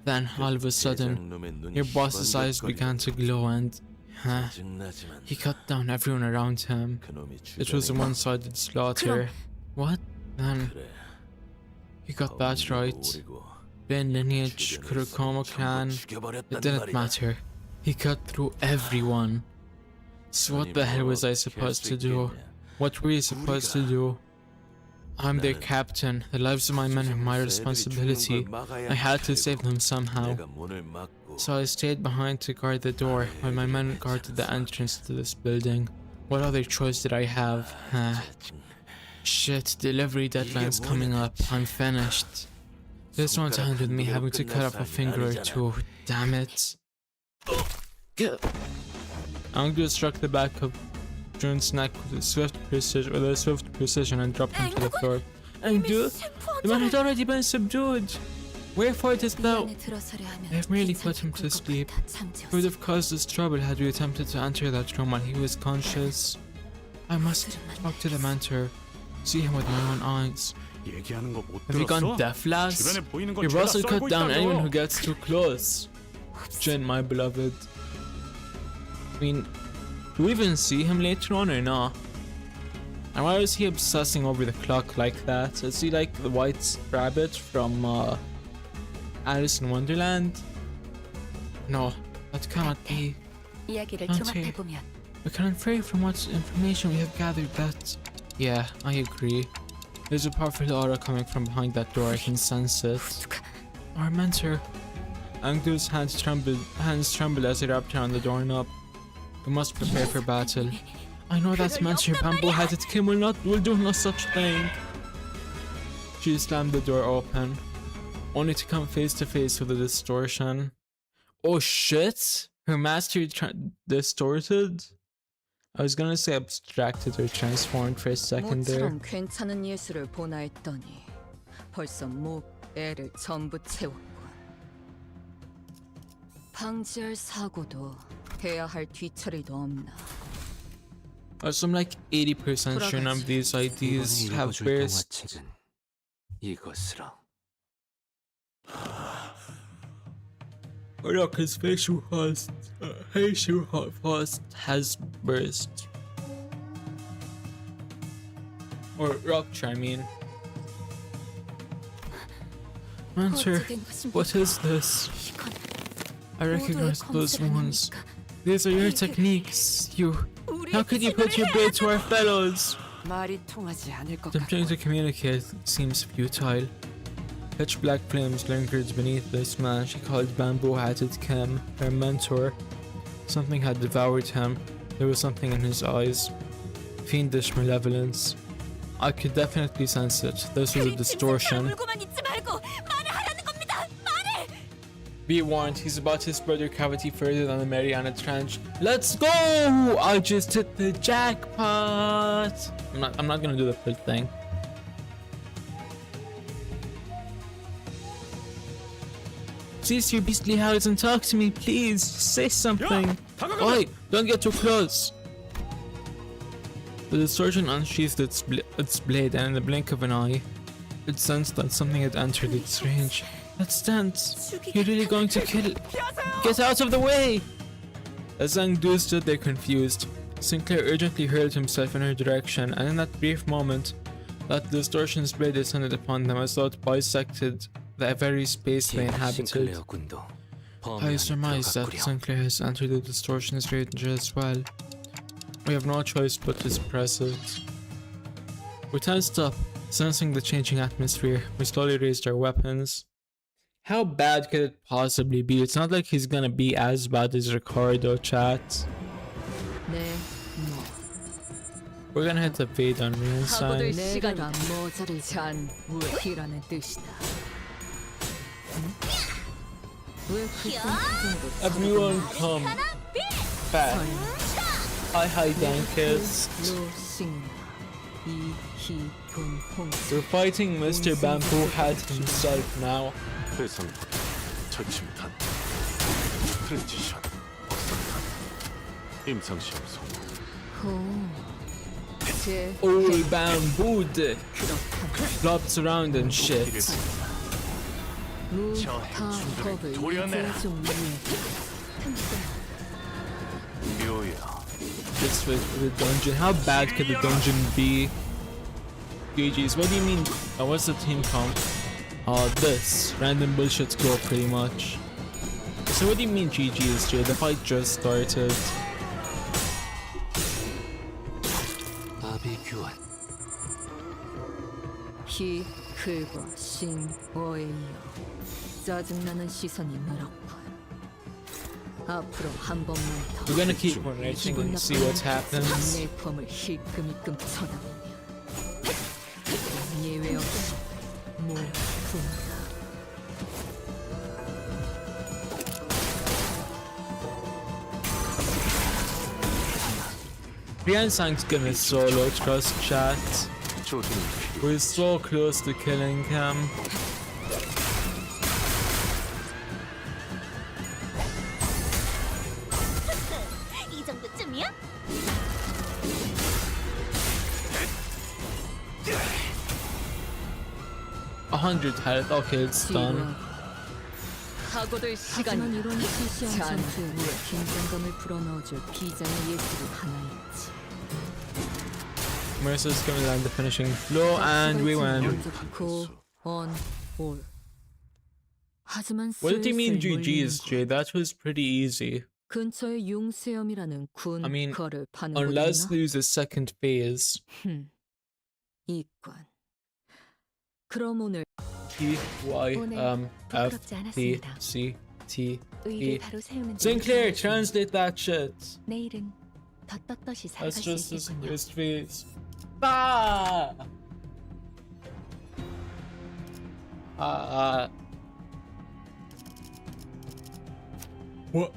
Then, all of a sudden, your boss's eyes began to glow and... he cut down everyone around him. It was a one-sided slaughter. What? Then... you got that right. Bin lineage, Kurokoma clan, it didn't matter. He cut through everyone. So what the hell was I supposed to do? What were you supposed to do? I'm their captain. The lives of my men are my responsibility. I had to save them somehow. So I stayed behind to guard the door while my men guarded the entrance to this building. What other choice did I have? Shit, delivery deadline's coming up. I'm finished. This won't end with me having to cut off a finger or 2. Damn it. Angdu struck the back of Jun's neck with a swift precision and dropped him to the floor. Angdu? The man had already been subdued. Wherefore it is thou? I have merely put him to sleep. It would have caused us trouble had we attempted to enter that room while he was conscious. I must talk to the mentor. See him with my own eyes. Have you gone deaf, lass? Your boss will cut down anyone who gets too close. Jin, my beloved. I mean, do we even see him later on or not? And why was he obsessing over the clock like that? Is he like the white rabbit from Alice in Wonderland? No, that cannot be. We can infer from what information we have gathered that... yeah, I agree. There's a powerful aura coming from behind that door, I can sense it. Our mentor. Angdu's hands trembled as he wrapped around the doorknob. We must prepare for battle. I know that mentor bamboo-headed Kim will do no such thing. She slammed the door open, only to come face to face with a distortion. Oh shit! Her master distorted? I was gonna say abstracted or transformed for a second there. 괜찮은 예술을 보나 했더니 벌써 애를 전부 채웠군. 방지할 사고도 해야 할 뒤처리도 없나. I'm like 80% sure none of these ideas have burst. Oh look, his facial host has burst. Or rupture, I mean. Mentor, what is this? I recognize those ones. These are your techniques. How could you put your blade to our fellows? Attempting to communicate seems futile. Pitch black flames lingered beneath this man she called bamboo-hatted Kim, her mentor. Something had devoured him. There was something in his eyes. Fiendish malevolence. I could definitely sense it. This was a distortion. Be warned, he's about to spread your cavity further than the Mariana Trench. Let's go! I just hit the jackpot! I'm not gonna do the full thing. Cease your beastly howls and talk to me, please. Say something. Oi, don't get too close. The distortion unsheathed its blade, and in the blink of an eye, it sensed that something had entered its range. That's dance. You're really going to kill it. Get out of the way! As Angdu stood there confused, Sinclair urgently hurled himself in her direction, and in that brief moment, that distortion's blade descended upon them as though it bisected the very space they inhabited. I surmise that Sinclair has entered the distortion's range as well. We have no choice but to suppress it. We tensed up, sensing the changing atmosphere. We slowly raised our weapons. How bad could it possibly be? It's not like he's gonna be as bad as Ricardo, chat. We're gonna hit the fade on real sign. Everyone come back. Hi Dankist. We're fighting Mr. Bamboo Hat himself now. 임상시 없어. All bamboo dick flops around and shit. 무타법을 좀 묘야. Let's wait for the dungeon. How bad could the dungeon be? GG's. What do you mean? What's the team comp? This random bullshit score pretty much. So what do you mean GG's, Jay? The fight just started. 히, 클과 신, 어에이어 짜증나는 시선이 늘었군. 앞으로 한 번만 더 We're gonna keep watching and see what happens. 내 범을 힐끔힐끔 쳐다보며 예외 없이 모품다. Brian-san's gonna solo trust chat. We're so close to killing him. 이 정도쯤이야? 100 health. Okay, it's done. 하고들 시간 이런 시시한 전투에 긴장감을 불어넣어줄 비장의 예술이 하나 있지. Mercer's gonna land the finishing blow, and we win. What did you mean GG's, Jay? That was pretty easy. 근처에 융수염이라는 군 I mean, 거를 파는 unless 곳이나? there's a second phase. 이건. 그럼 오늘 P Y F T C T E. Sinclair, translate that shit. 내일은 더 떳떳이 살아갈 That's 수 just his 있겠군요. first phase. Ah! What?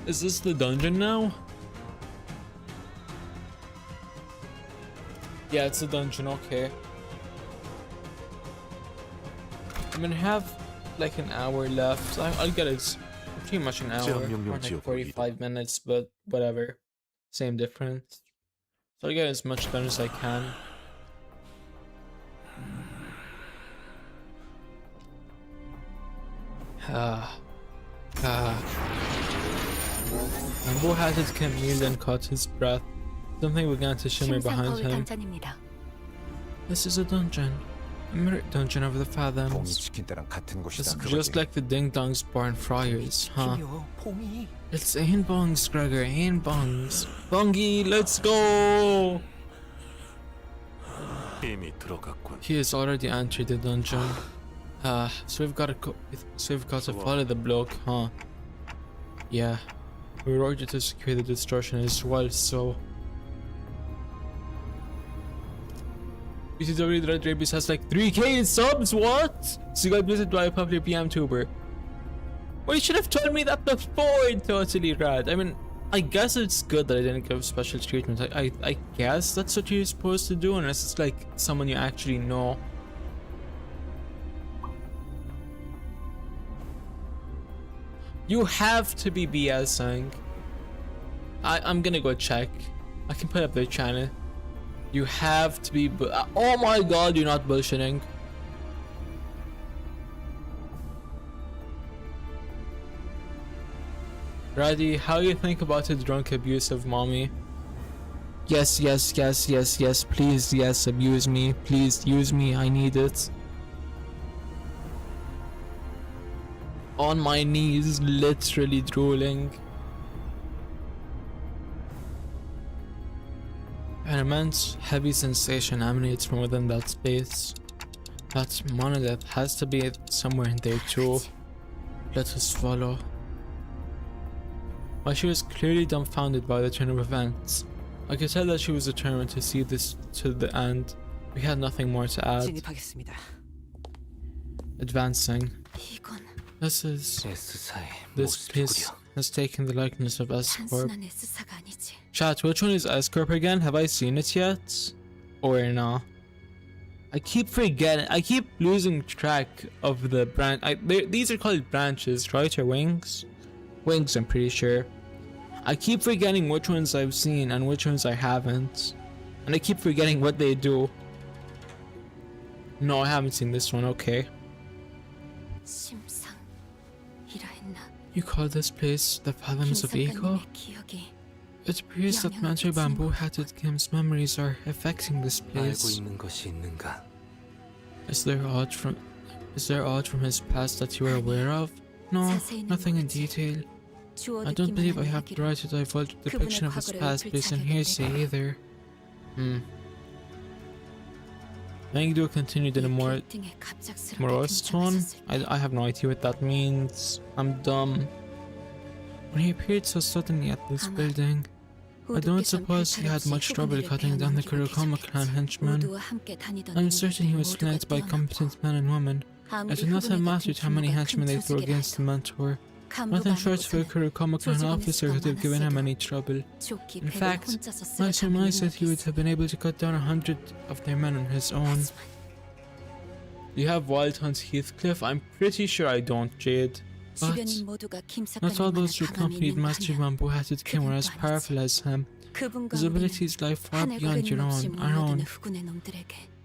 Is this the dungeon now? Yeah, it's a dungeon, okay. I'm gonna have like an hour left. I'll get it. Pretty much an hour, or like 45 minutes, but whatever. Same difference. So I'll get as much done as I can. Rambo-hatted Camille then caught his breath. Something began to shimmer behind him. This is a dungeon. A mirror dungeon over the fathoms. It's just like the ding-dongs barn friars, huh? It's Ain Bongs, Gregor, Ain Bongs. Bongi, let's go! He has already entered the dungeon. So we've got to follow the bloke, huh? Yeah. We were ordered to secure the distortion as well, so... VTW Red Rabies has like 3k subs, what? So you got visited by a popular PM tuber. Well, you should have told me that before, totally rad. I mean, I guess it's good that I didn't give special treatment. I guess that's what you're supposed to do unless it's like someone you actually know. You have to be BSing. I'm gonna go check. I can put up their channel. You have to be. Oh my god, you're not bullshitting. Raddy, how you think about a drunk abusive mommy? Yes, yes, yes, yes, yes, please, yes, abuse me. Please use me, I need it. On my knees, literally drooling. An immense, heavy sensation emanates from within that space. That monolith has to be somewhere in there too. Let us follow. While she was clearly dumbfounded by the turn of events, I could tell that she was determined to see this to the end. We had nothing more to add. Advancing. This piece has taken the likeness of S-Corp. Chat, which one is S-Corp again? Have I seen it yet? Or no? I keep forgetting. I keep losing track of the branch. These are called branches, right? Or wings? Wings, I'm pretty sure. I keep forgetting which ones I've seen and which ones I haven't. And I keep forgetting what they do. No, I haven't seen this one, okay. You call this place the Fathoms of Ego? It appears that Master Bamboo-Hatted Kim's memories are affecting this place. Is there aught from his past that you are aware of? No, nothing in detail. I don't believe I have the right to divulge the depiction of his past based on hearsay either. Maybe do continued in a more morose tone? I have no idea what that means. I'm dumb. When he appeared so suddenly at this building, I don't suppose he had much trouble cutting down the Kurokoma clan henchmen. I'm certain he was flanked by competent men and women. I do not have mastered how many henchmen they threw against the mentor. Nothing short of a Kurokoma clan officer could have given him any trouble. In fact, I surmise that he would have been able to cut down 100 of their men on his own. Do you have Wild Hunt Heathcliff? I'm pretty sure I don't, Jade. But not all those who accompanied Master Bamboo-Hatted Kim were as powerful as him. His abilities lie far beyond our own.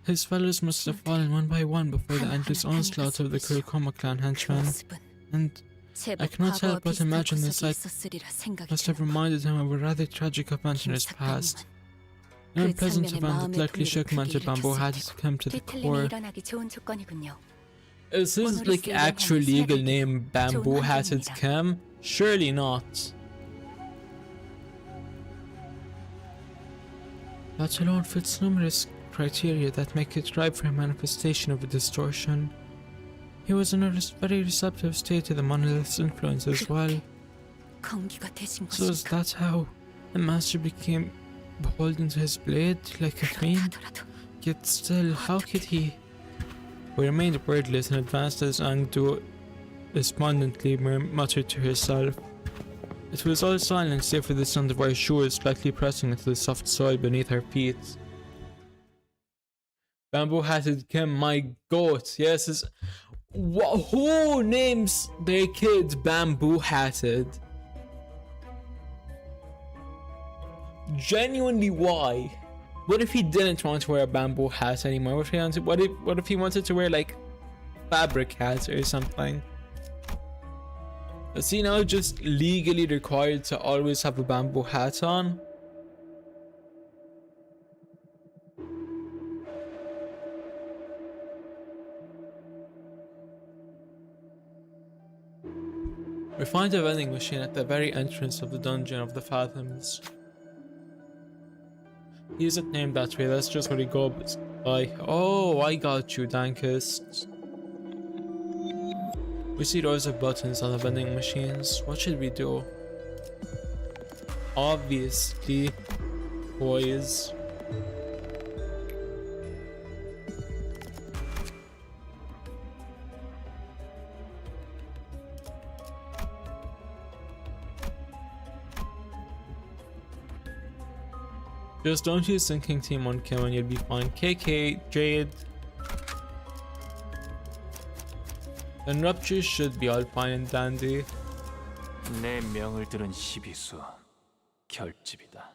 His fellows must have fallen one by one before the endless onslaught of the Kurokoma clan henchmen. And I cannot help but imagine the sight must have reminded him of a rather tragic event in his past. An unpleasant event that likely shook Master Bamboo-Hatted Kim to the core. Is his like actual legal name Bamboo-Hatted Kim? Surely not. That alone fits numerous criteria that make it ripe for a manifestation of a distortion. He was in a very receptive state to the monolith's influence as well. So is that how the master became beholden to his blade, like a fiend? Yet still, how could he? We remained wordless and advanced as Angdu despondently muttered to herself. It was all silence save for the sound of our shoes slightly pressing into the soft soil beneath our feet. Bamboo-Hatted Kim, my goat. Yes, who names their kid Bamboo-Hatted? Genuinely, why? What if he didn't want to wear a bamboo hat anymore? What if he wanted to wear like fabric hats or something? Is he now just legally required to always have a bamboo hat on? We find a vending machine at the very entrance of the dungeon of the Fathoms. He isn't named that way, that's just what he goes by. Oh, I got you, Dankist. We see rows of buttons on the vending machines. What should we do? Obviously, boys. Just don't use Sinking Team on Kim and you'll be fine. KK, Jade. And Ruptures should be all fine and dandy. 내 명을 들은 시비수 결집이다.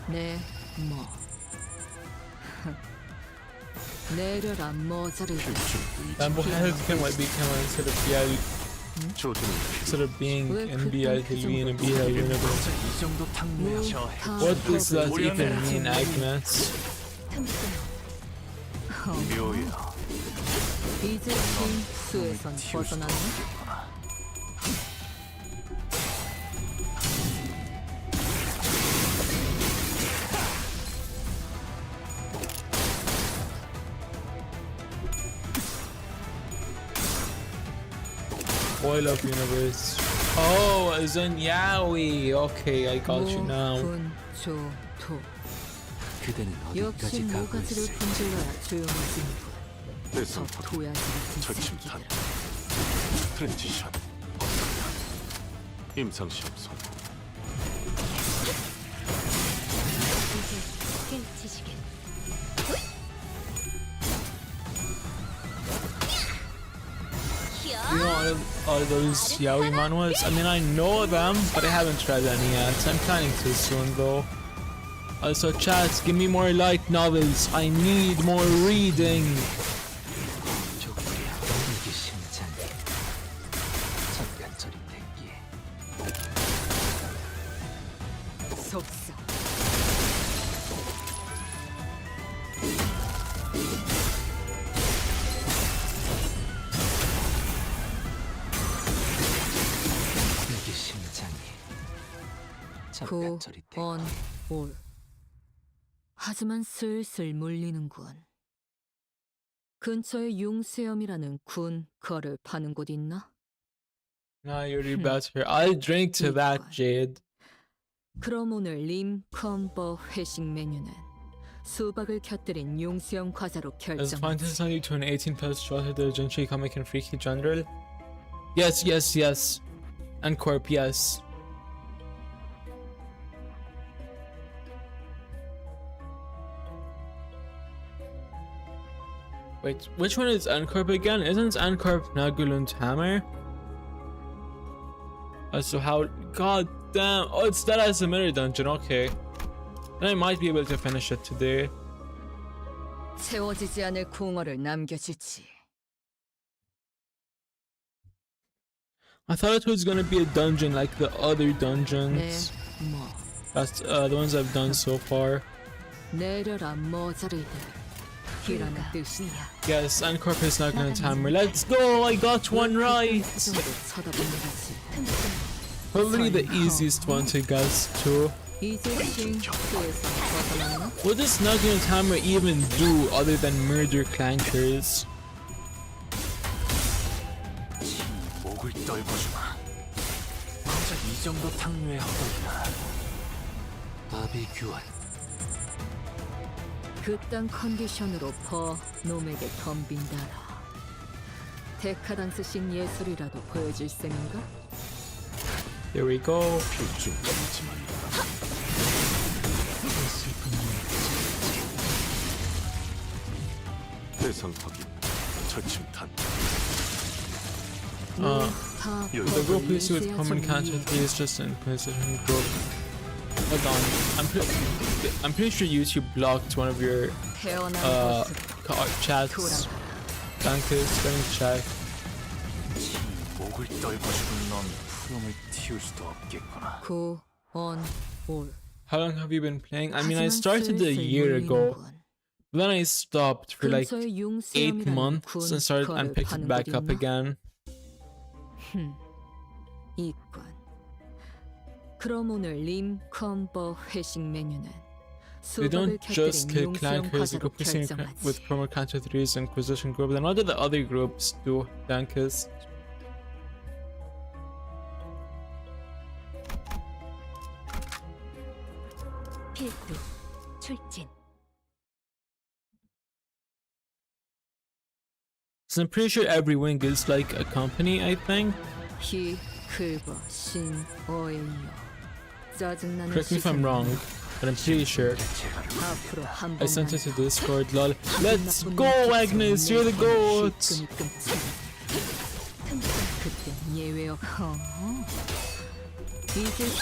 네, 뭐. 내려라 모자를. Bamboo-Hatted Kim might be Kim instead of being NBL to be in a BL universe. What does that even mean, Agnes? 이제 수에선 벗어났네. Oil of universe. Oh, as in Yaoi. Okay, I got you now. 역시 모가지를 분질러야 조용해지는 저 도야지 같은 새끼들. 트랜지션 임상시험 성공. 이제 스킬 지식엔 you know all of those yaoi manhwas? I mean, I know them, but I haven't read any yet. I'm planning to soon, though. Also, chat, give me more light novels. I need more reading. 올. 하지만 슬슬 물리는군. 근처에 융수염이라는 군 거를 파는 곳 있나? Now you're better. I'll drink to that, Jade. 그럼 오늘 림 컴버 회식 메뉴는 수박을 곁들인 융수염 과자로 Is Fantasy 결정하지. something to an 18 plus shorter the gentry comic and freaky general? Yes, yes, yes. And Corp, yes. Wait, which one is Ancorp again? Isn't Ancorp Nagulund Hammer? So how... God damn. Oh, it's that as a mirror dungeon. Okay. Then I might be able to finish it today. 채워지지 않을 공허를 남겨주지. I thought it was gonna be a dungeon like the other dungeons. That's the ones I've done so far. 내려라 모자리들. 이라는 뜻이야. Yes, Ancorp is Nagulund Hammer. Let's go! I got one right! Probably the easiest one to guess too. What does Nagulund Hammer even do other than murder clankers? 목을 떨궈주마. 정작 이 정도 탕류의 허덕이나. 나비 교환. 그딴 컨디션으로 퍼 놈에게 덤빈다라. 데카당스식 예술이라도 보여줄 셈인가? Here we go. 대상 확인. 저침탄. The group is with common counter is just an Inquisition group. Hold on, I'm pretty sure YouTube blocked one of your chats. Dankers, let me check. 목을 떨궈주는 넌 푸름을 틔울 수도 없겠구나. How long have you been playing? I mean, I started a year ago. Then I stopped for like 8 months and started and picked it back up again. 이건. 그럼 오늘 림 컴버 회식 메뉴는 They don't 수박을 just kill 곁들인 융수염 clankers, the 과자로 group is 결정하지. with promo counter 3's Inquisition group. Then what do the other groups do, Dankers? 필두 출진. So I'm pretty sure every wing is like a company, I think. 히 클버 신 어에이요. 짜증나는 Correct me if I'm wrong, but I'm pretty sure. 앞으로 한 I sent 번만 it to Discord, lol. Let's go, Agnes! You're the goat! 그땐 예외 없.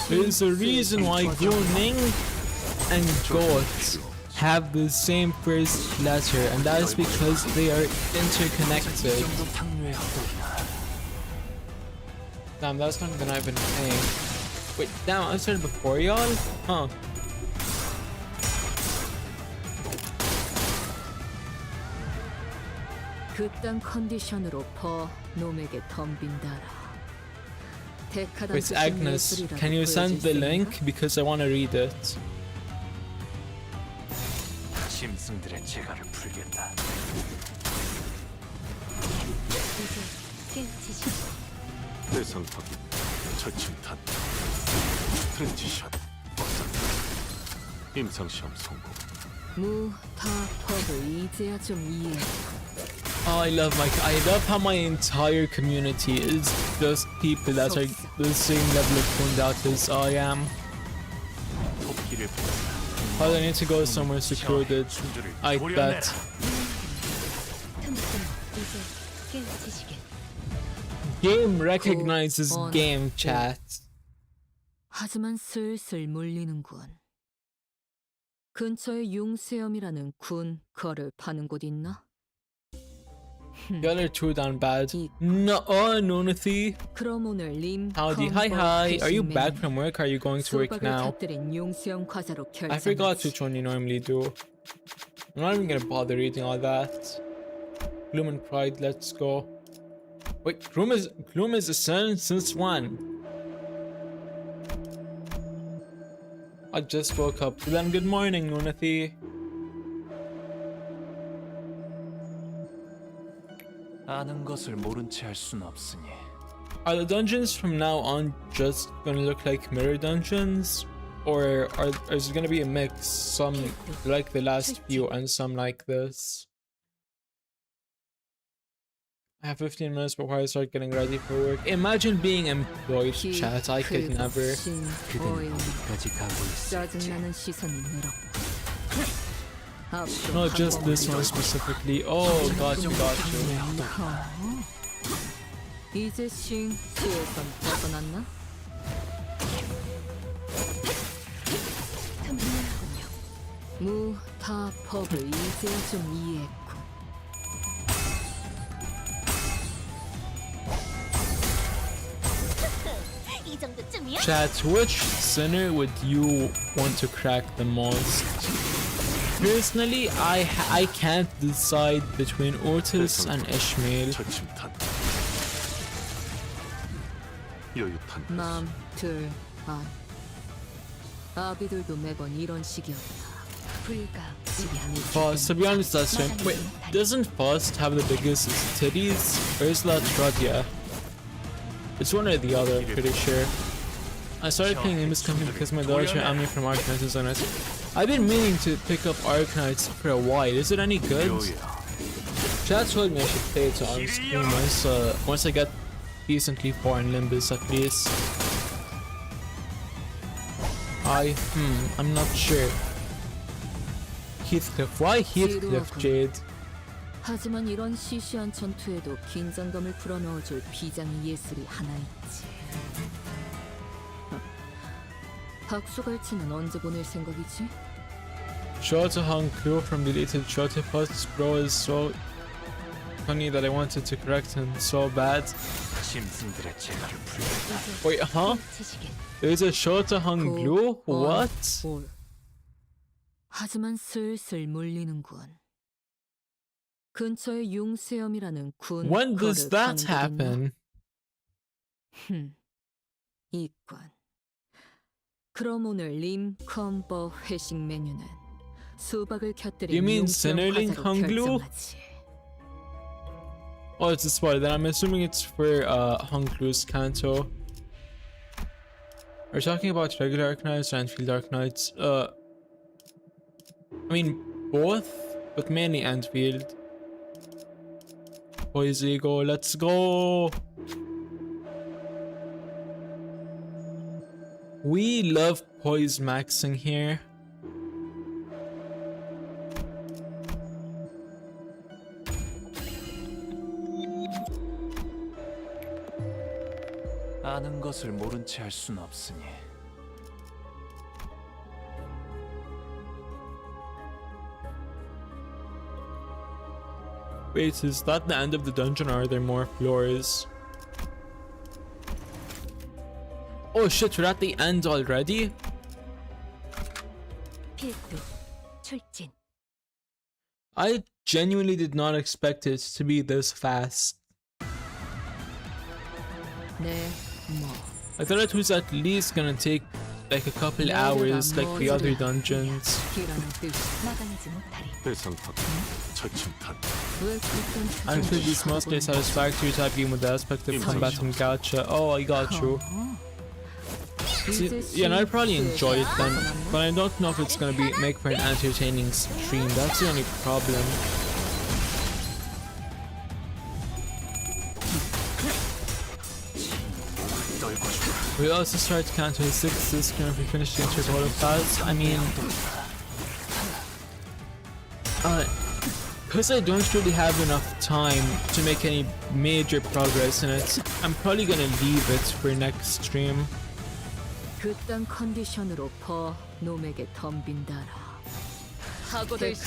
There's a reason why Ning and Goat have the same first letter, and that is because they are interconnected. Damn, that's longer than I've been playing. Wait, damn, I started before y'all? Huh. 그딴 컨디션으로 퍼 놈에게 덤빈다라. Wait, Agnes, can you send the link? Because I want to read it. 짐승들의 재갈을 풀겠다. 대상 확인. 저침탄. 트랜지션. 임상시험 성공. 무타법을 이제야 좀 이해. Oh, I love how my entire community is just people that are the same level of tuned out as I am. Oh, I need to go somewhere secluded. I bet. Game recognizes game, chat. 하지만 슬슬 물리는군. 근처에 융수염이라는 군 거를 파는 곳 있나? Y'all are too down bad. No, Nonathy. 그럼 오늘 림 Howdy, hi. Are you back from work? Are you going to work now? 융수염 과자로 I forgot which one you normally do. I'm not even gonna bother reading all that. Gloom and Pride, let's go. Wait, Gloom is a son? Since when? I just woke up. Then good morning, Nonathy. 아는 것을 모른 채 할 순 없으니. Are the dungeons from now on just gonna look like mirror dungeons? Or is it gonna be a mix? Some like the last few and some like this? I have 15 minutes before I start getting ready for work. Imagine being employed, chat. I could never. 짜증나는 시선이 늘었고. No, just this one specifically. Oh, got you. 이제 싱크에선 벗어났나? 무타법을 이제 좀 이해했군. Chat, which sinner would you want to crack the most? Personally, I can't decide between Otis and Ishmael. 맘, 둘, 안. 아비들도 매번 이런 식이었다. Foss, to be honest, that's right. Wait, doesn't Foss have the biggest titties? Or is that Radia? It's one or the other, I'm pretty sure. I started playing Limbus Company because my daughter Ami from Arknights is on it. I've been meaning to pick up Arknights for a while. Is it any good? Chat told me I should play it on stream once I get decently far in Limbus at least. I'm not sure. Heathcliff, why Heathcliff, Jade? 하지만 이런 시시한 전투에도 긴장감을 불어넣어줄 비장의 예술이 하나 있지. 박수갈치는 언제 보낼 생각이지? Shota hung clue from deleted Shota posts. Bro is so funny that I wanted to correct him so bad. Wait, huh? There's a Shota hung glue? What? 하지만 슬슬 물리는군. 근처에 융수염이라는 군 When does that happen? 있군. 그럼 오늘 림 컴버 회식 메뉴는 수박을 곁들인 You mean 융수염 Sinnerling 과자로 hung glue? 결정하지. Oh, it's a spot. Then I'm assuming it's for hung glue's canto. We're talking about regular Arknights and field Arknights. I mean both, but mainly Antfield. Boys, go, let's go! We love poise maxing here. 아는 것을 모른 채 할 순 없으니. Wait, is that the end of the dungeon or are there more floors? Oh shit, we're at the end already? 필두, 출진. I genuinely did not expect it to be this fast. I thought it was at least gonna take like a couple hours like the other dungeons. I'm sure this mostly satisfactory type game with the aspect of combat and gacha. Oh, I got you. See, yeah, and I'll probably enjoy it then, but I don't know if it's gonna make for an entertaining stream. That's the only problem. We also start Canto 6 this game if we finish the Intervallo fast. I mean, because I don't really have enough time to make any major progress in it, I'm probably gonna leave it for next stream. 그딴 컨디션으로 버 놈에게 덤빈다라.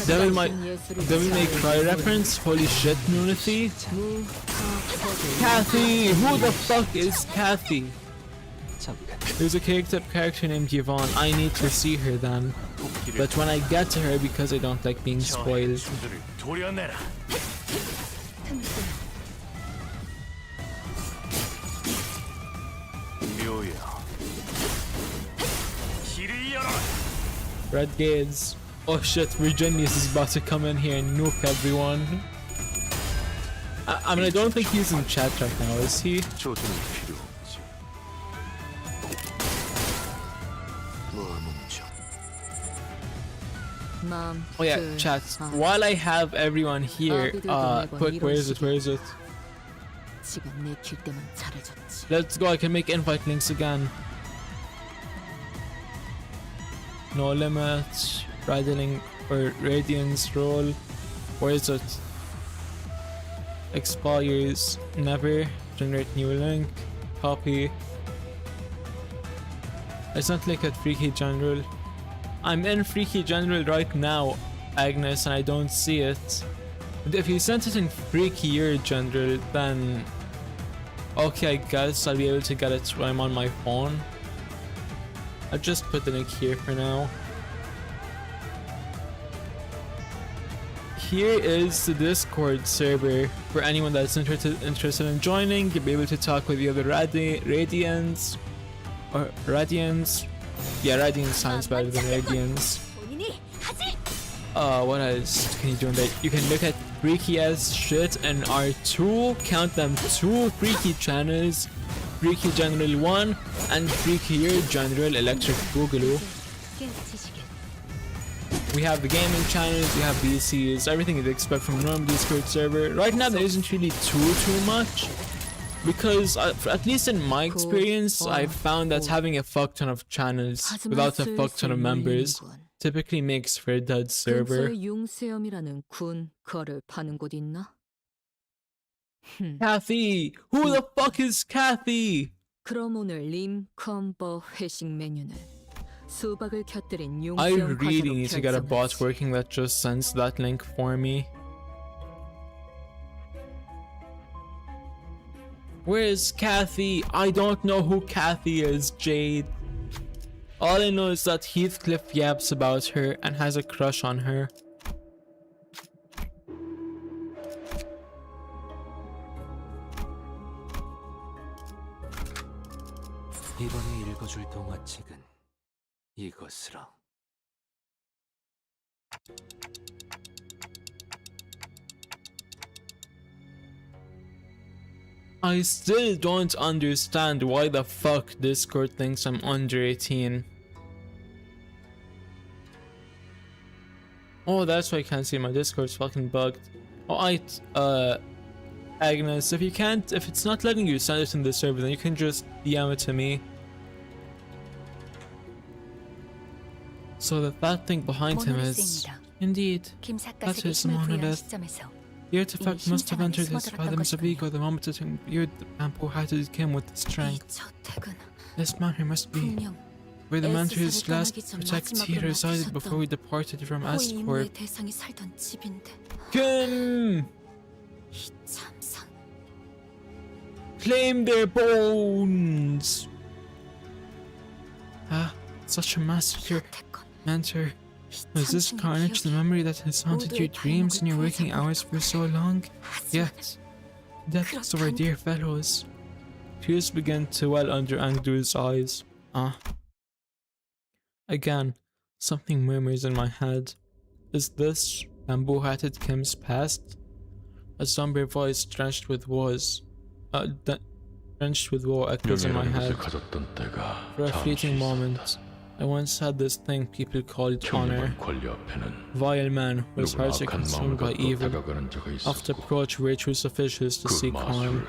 Devil May Cry reference? Holy shit, Nunathy. Kathy! Who the fuck is Kathy? There's a character named Yvonne. I need to see her then. But when I get to her, because I don't like being spoiled. Red Gaze. Oh shit, Regenius is about to come in here and nuke everyone. I mean, I don't think he's in chat right now, is he? Oh yeah, chat. While I have everyone here, quick, where is it? Let's go, I can make invite links again. No limit, Radeling or Radiance roll. Where is it? Expires, never, generate new link, copy. It's not like at Freaky General. I'm in Freaky General right now, Agnes, and I don't see it. But if you sent it in Freakier General, then okay, I guess I'll be able to get it when I'm on my phone. I'll just put the link here for now. Here is the Discord server for anyone that's interested in joining. You'll be able to talk with the other Radiants. Or Radiants. Yeah, Radiants sounds better than Radiants. What else can you do in there? You can look at freaky ass shit in R2. Count them 2 freaky channels. Freaky General 1 and Freakier General Electric Boogaloo. We have the gaming channels, we have VCs, everything you'd expect from a normal Discord server. Right now there isn't really too much, because at least in my experience, I've found that having a fuck ton of channels without a fuck ton of members typically makes for a dead server. Kathy! Who the fuck is Kathy? 그럼 오늘 림 컴버 회식 메뉴는 수박을 곁들인 I 용수형 really 과자로 need to get a bot 결정하지. working that just sends that link for me. Where is Kathy? I don't know who Kathy is, Jade. All I know is that Heathcliff yaps about her and has a crush on her. 이번에 읽어줄 동화책은 이것으로. I still don't understand why the fuck Discord thinks I'm under 18. Oh, that's why I can't see my Discord's fucking bugged. Oh, Agnes, if it's not letting you send it in the server, then you can just DM it to me. So that thing behind him is... Indeed, that is the monolith. The artifact must have entered his fathoms of ego the moment it imbued the bamboo-hatted Kim with the strength. This manor must be where the mentor's last protectee resided before we departed from Escort. Kim! Claim their bones! Ah, such a master mentor. Was this carnage the memory that has haunted your dreams in your waking hours for so long? Yet, death of our dear fellows. Tears began to well under Angdu's eyes. Ah. Again, something murmurs in my head. Is this bamboo-hatted Kim's past? A somber voice drenched with woe echoes in my head. For a fleeting moment, I once had this thing people called honor. Vile man whose hearts are consumed by evil often approach virtuous officials to seek harm,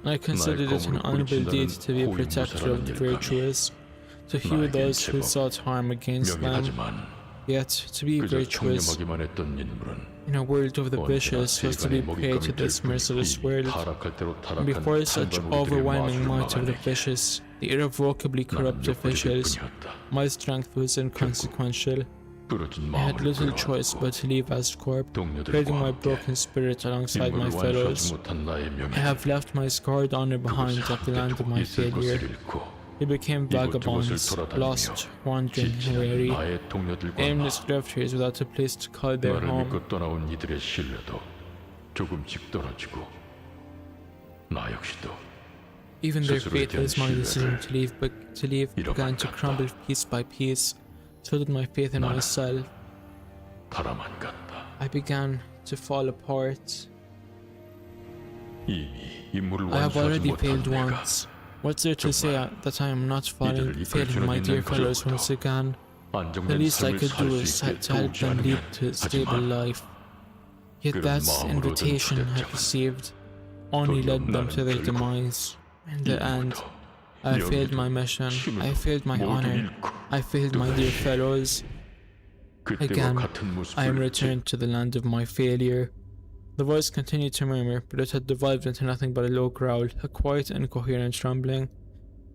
and I considered it an honorable deed to be a protector of the virtuous, to heal those who sought harm against them. Yet, to be virtuous in a world of the vicious was to be prey to this merciless world. And before such overwhelming might of the vicious, the irrevocably corrupt officials, my strength was inconsequential. I had little choice but to leave Ascorp, trading my broken spirit alongside my fellows. I have left my scarred honor behind at the land of my failure. They became vagabonds, lost, wandering, weary, aimless drifters without a place to call their home. Even their faithless my decision to leave began to crumble piece by piece. So did my faith in myself. I began to fall apart. I have already failed once. What's there to say that I am not failing my dear fellows once again? The least I could do is to help them lead to a stable life. Yet that invitation I received only led them to their demise. In the end, I failed my mission, I failed my honor, I failed my dear fellows. Again, I am returned to the land of my failure. The voice continued to murmur, but it had devolved into nothing but a low growl, a quiet, incoherent rumbling.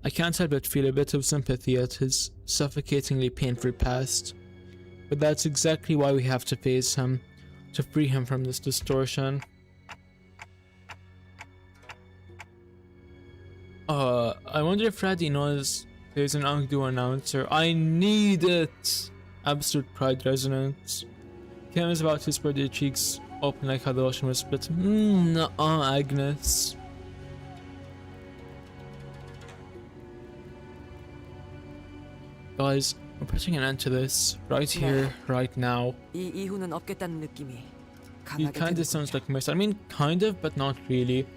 I can't help but feel a bit of sympathy at his suffocatingly painful past. But that's exactly why we have to face him, to free him from this distortion. I wonder if Freddy knows there's an Ungdo announcer. I need it! Absolute pride resonance. Kim is about to spread their cheeks open like how the ocean was split. Agnes. Guys, we're putting an end to this right here, right now. He kinda sounds like Miss. I mean, kind of, but not really.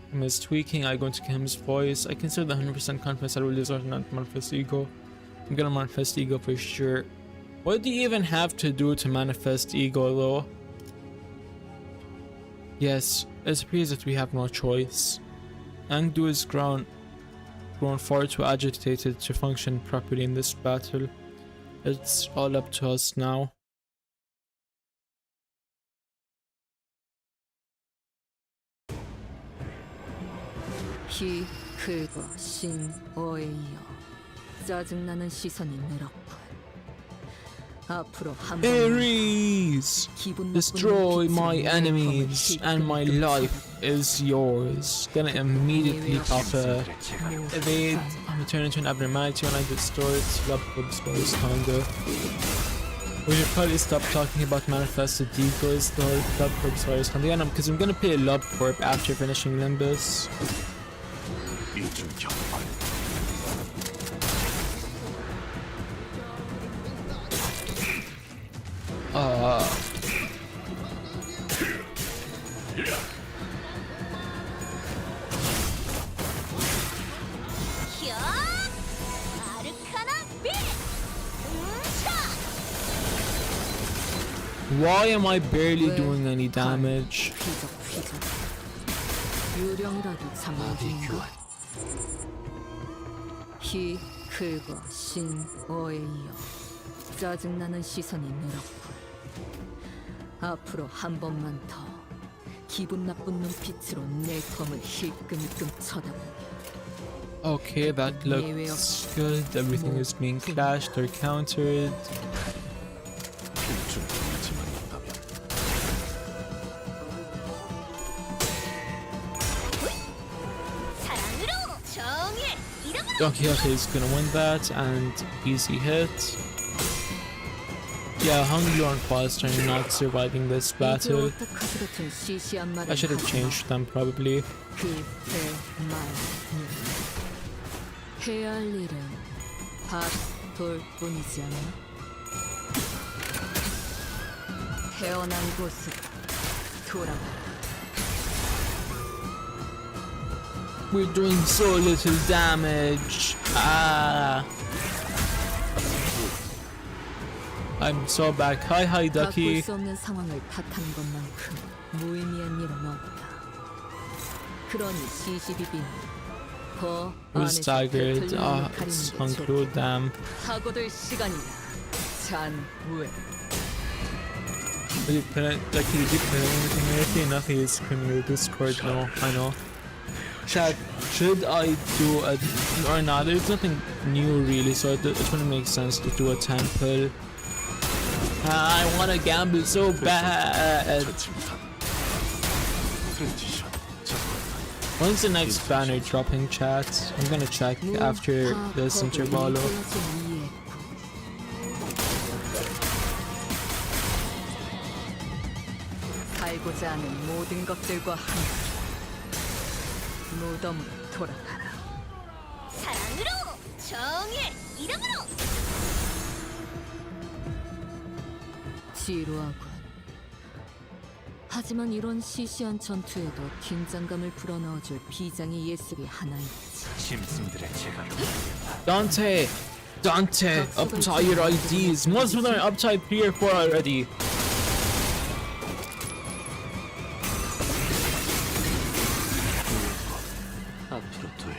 Kim is tweaking, I go into Kim's voice. I consider the 100% confidence I will resort to not manifest ego. I'm gonna manifest ego for sure. What do you even have to do to manifest ego though? Yes, it appears that we have no choice. Ungdo is grown far too agitated to function properly in this battle. It's all up to us now. 키 크고 신 오에이어 짜증나는 시선이 늘었군. 앞으로 한 번 Ares! Destroy my enemies and my life is yours. Gonna immediately pop a evade. I'm gonna turn into an abnormality when I distort. Love clubs goes kinda. We should probably stop talking about manifested egos though. Love clubs goes kinda. Because I'm gonna play Love Corp after finishing Limbus. Why am I barely doing any damage? 키 크고 신 오에이어 짜증나는 시선이 늘었군. 앞으로 한 번만 더 기분 나쁜 눈빛으로 내 검을 힐끔힐끔 쳐다보며. Okay, that looks good. Everything is being clashed or countered. Okay, he's gonna win that, and easy hit. Yeah, Hungry on Foster not surviving this battle. I should have changed them probably. We're doing so little damage. I'm so back. Hi, Ducky. Who's staggered? It's Hungry, damn. Like, did you play anything? Nothing is criminal Discord, no, I know. Chat, should I do a... or not? There's nothing new really, so it wouldn't make sense to do a temple. I wanna gamble so bad! When's the next banner dropping, chat? I'm gonna check after this Intervallo. 살고자 하는 모든 것들과 함께 무덤으로 돌아가라. 사랑으로 정의 이름으로. 지루하군. 하지만 이런 시시한 전투에도 긴장감을 불어넣어줄 비장의 예술이 하나 있지. 짐승들의 제가 Dante, uptie your IDs. Most of them are uptie 3 or 4 already. 앞으로 둘.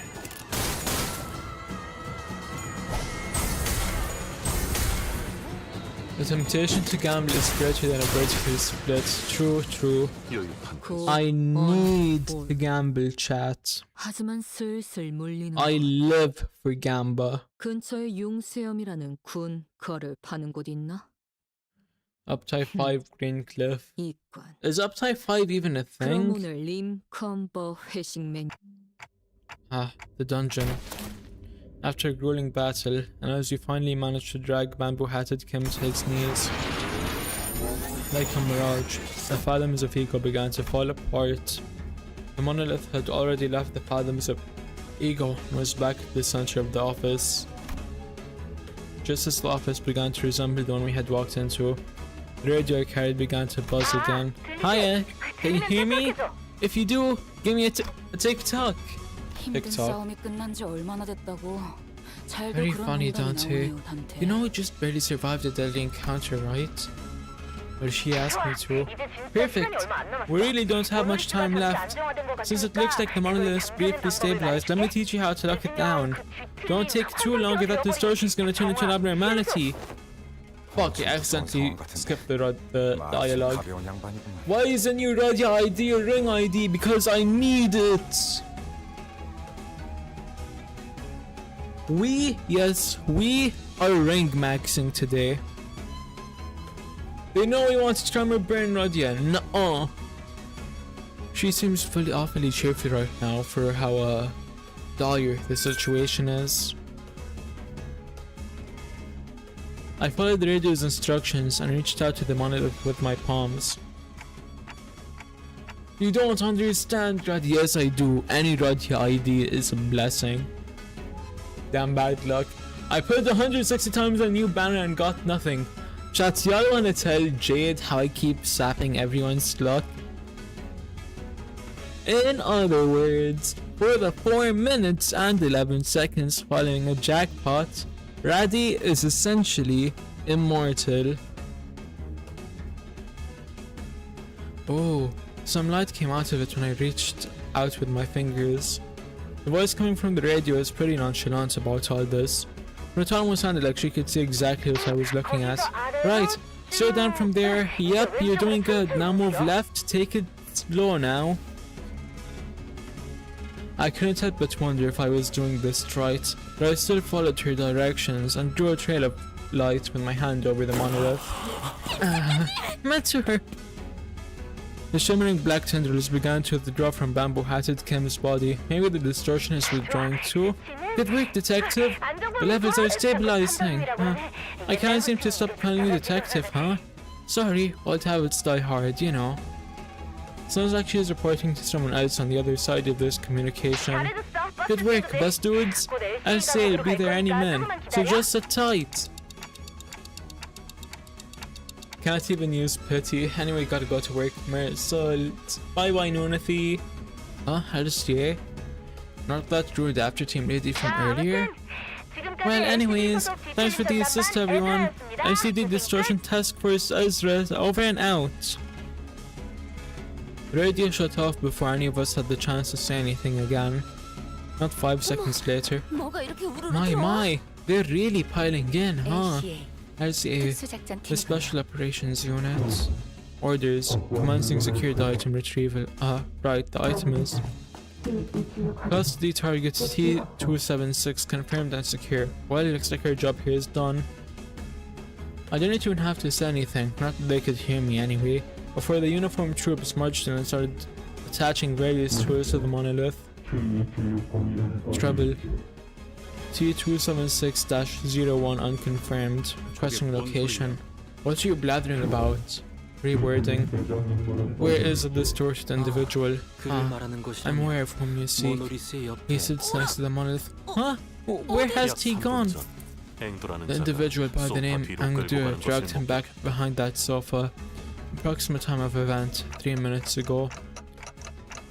The temptation to gamble is greater than a vertical split. True. I need to gamble, chat. 하지만 슬슬 물리는 I live for gamba. 근처에 용수염이라는 군 거를 파는 곳 있나? Uptie 5 Green Cliff. 있군. Is Uptie 5 even a 그럼 thing? 오늘 림 컴버 회식 메뉴. Ah, the dungeon. After a grueling battle, and as we finally managed to drag bamboo-hatted Kim to his knees, like a mirage, the fathoms of Ego began to fall apart. The monolith had already left the fathoms of Ego and was back at the center of the office. Just as the office began to resemble the one we had walked into, the radio I carried began to buzz again. Hiya, can you hear me? If you do, give me a TikTok. TikTok. Very funny, Dante. You know we just barely survived a deadly encounter, right? Well, she asked me to. Perfect. We really don't have much time left. Since it looks like the monolith is briefly stabilized, let me teach you how to lock it down. Don't take too long if that distortion is going to turn into an abnormality. Fuck, I accidentally skipped the dialogue. Why isn't your radio ID a ring ID? Because I need it. Yes, we are ring maxing today. They know we want to try and burn Radia. Nuh-uh. She seems awfully cheerful right now for how dire the situation is. I followed the radio's instructions and reached out to the monolith with my palms. You don't understand, Rad. Yes, I do. Any Radia ID is a blessing. Damn bad luck. I put 160 times on new banner and got nothing. Chats, y'all wanna tell Jade how I keep sapping everyone's luck? In other words, for the 4 minutes and 11 seconds following a jackpot, Raddy is essentially immortal. Oh, some light came out of it when I reached out with my fingers. The voice coming from the radio is pretty nonchalant about all this. But it almost sounded like she could see exactly what I was looking at. Right, slow down from there. Yep, you're doing good. Now move left, take it slow now. I couldn't help but wonder if I was doing this right, but I still followed her directions and drew a trail of light with my hand over the monolith. Meant to her. The shimmering black tendrils began to withdraw from bamboo-hatted Kim's body. Maybe the distortion is withdrawing too? Good work, detective. The levels are stabilizing. I can't seem to stop calling you detective, huh? Sorry, old habits die hard, you know. Sounds like she is reporting to someone else on the other side of this communication. Good work, bus dudes. I'll say I'll be there any minute, so just sit tight. Can't even use pity. Anyway, gotta go to work. Mersault. Bye bye, Nunathi. Huh? How to stay? Not that rude after team lady from earlier? Well, anyways, thanks for the assist, everyone. ICD Distortion Task Force Ezra over and out. The radio shut off before any of us had the chance to say anything again. Not 5 seconds later. My, they're really piling in, huh? LCA, the Special Operations Unit. Orders. Commencing secured item retrieval. Right, the item is custody target T276 confirmed and secure. Well, it looks like our job here is done. I didn't even have to say anything, not that they could hear me anyway, before the uniformed troops marched in and started attaching various tools to the monolith. Trouble. T276-01 unconfirmed. Requesting location. What are you blathering about? Rewording. Where is the distorted individual? I'm aware of whom you seek. He sits next to the monolith. Huh? Where has he gone? The individual by the name Angdu dragged him back behind that sofa. Approximate time of event, 3 minutes ago.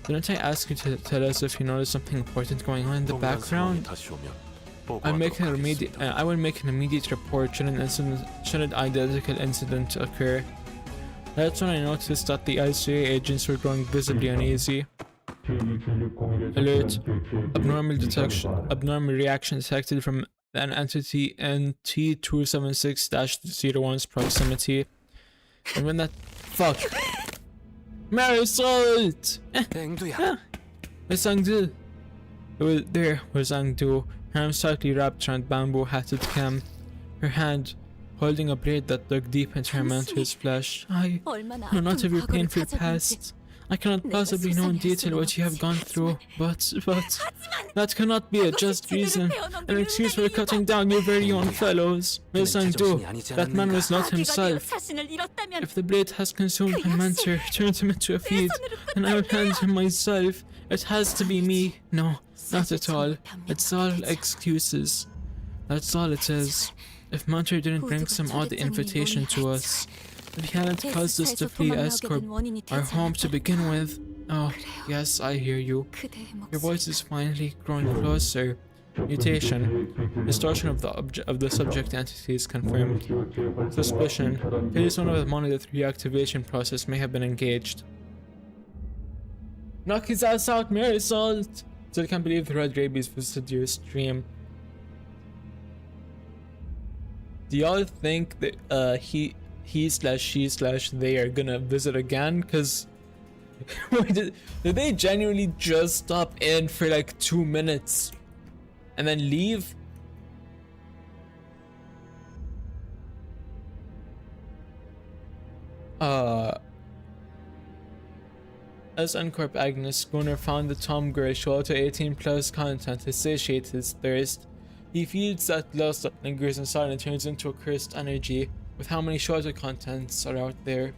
Didn't I ask you to tell us if you noticed something important going on in the background? I will make an immediate report should an identical incident occur. That's when I noticed that the ICA agents were growing visibly uneasy. Alert. Abnormal reaction detected from an entity in T276-01's proximity. And when that... Fuck! Marisol! It's Angdu. There was Angdu, her arm slightly wrapped around bamboo-hatted Cam, her hand holding a blade that dug deep into her mentor's flesh. I know not of your painful past. I cannot possibly know in detail what you have gone through, but that cannot be a just reason, an excuse for cutting down your very own fellows. Miss Angdu, that man was not himself. If the blade has consumed my mentor, turned him into a feed, and I will hand him myself, it has to be me. No, not at all. It's all excuses. That's all it is. If Mentor didn't bring some odd invitation to us, if he hadn't caused us to flee S-Corp, our home to begin with. Oh, yes, I hear you. Your voice is finally growing closer. Mutation. Distortion of the subject entity is confirmed. Suspicion. Phase 1 of the monolith reactivation process may have been engaged. Knock his ass out, Marisol! Still can't believe the red rabies visited your stream. Do y'all think that he/she/they are gonna visit again? Cause did they genuinely just stop in for like 2 minutes and then leave? As Uncorp Agnes, Gunnar found the Tom Gray show to 18+ content to satiate his thirst. He feeds that lust that lingers inside and turns into a cursed energy. With how many shorter contents are out there.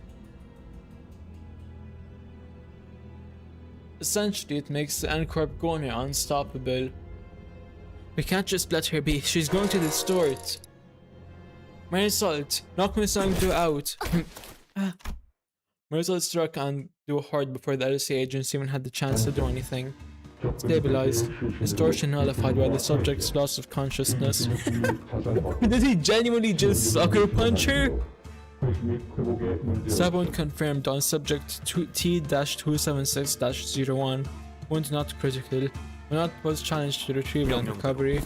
Essentially, it makes the N-Corp Gunnar unstoppable. We can't just let her be. She's going to distort. Marisol, knock Miss Angdu out. Marisol struck Angdu hard before the LC agents even had the chance to do anything. Stabilized. Distortion nullified by the subject's loss of consciousness. Did he genuinely just sucker punch her? Stab confirmed on subject T-276-01. Wound not critical. Will not pose challenge to retrieval and recovery.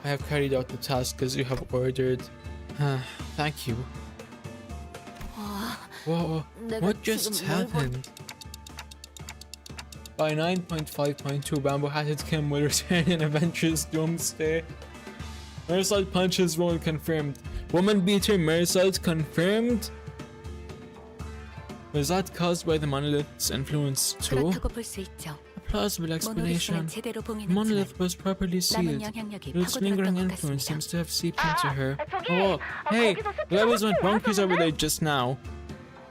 I have carried out the task as you have ordered. Thank you. Whoa, what just happened? By 9.5.2, Bamboo-Hatted Kim will return in Adventures Doomsday. Marisol punches role confirmed. Woman beater Marisol confirmed? Was that caused by the monolith's influence too? A plausible explanation. The monolith was properly sealed, but its lingering influence seems to have seeped into her. Oh, hey, Levels went bonkers over there just now.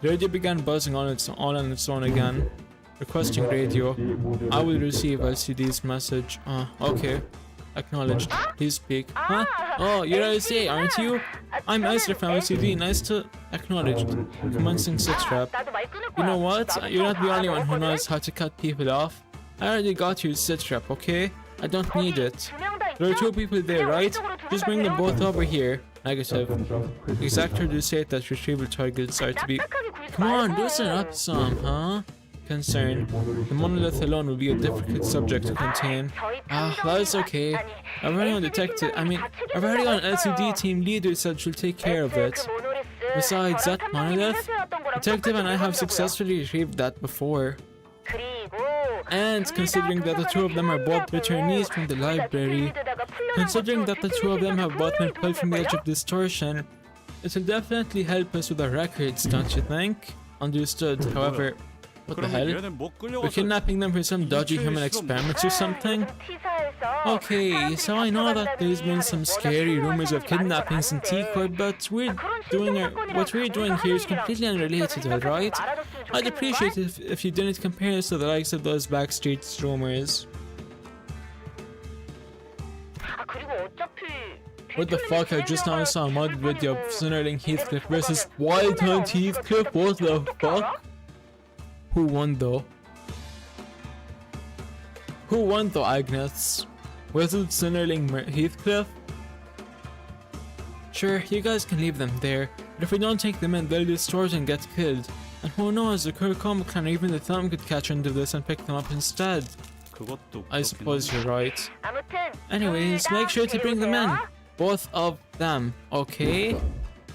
The radio began buzzing all on its own again. Requesting radio. I will receive LCD's message. Okay. Acknowledged. Please speak. Huh? Oh, you're LCA, aren't you? I'm Ezra from LCD. Nice to... Acknowledged. Commencing sit trap. You know what? You're not the only one who knows how to cut people off. I already got you sit trap, okay? I don't need it. There are 2 people there, right? Just bring them both over here. Negative. Exactor do say that retrieval targets are to be... Come on, loosen up some, huh? Concern. The monolith alone will be a difficult subject to contain. That is okay. Our very own LCD team leader said she'll take care of it. Besides that monolith, Detective and I have successfully retrieved that before. And considering that the two of them are both returnees from the library, considering that the two of them have both been pulled from the edge of distortion, it will definitely help us with our records, don't you think? Understood. However, what the hell? We're kidnapping them for some dodgy human experiments or something? Okay, so I know that there's been some scary rumors of kidnappings in T-Court, but what we're doing here is completely unrelated, alright? I'd appreciate it if you didn't compare us to the likes of those backstreet rumors. What the fuck, I just now saw a modded video of Sunderling Heathcliff versus Wild Hunt Heathcliff, what the fuck? Who won though? Who won though, Agnes? Was it Sunderling Heathcliff? Sure, you guys can leave them there, but if we don't take them in, they'll distort and get killed. And who knows, the Kurkoma clan or even the Thumb could catch on to this and pick them up instead. I suppose you're right. Anyways, make sure to bring them in. Both of them, okay?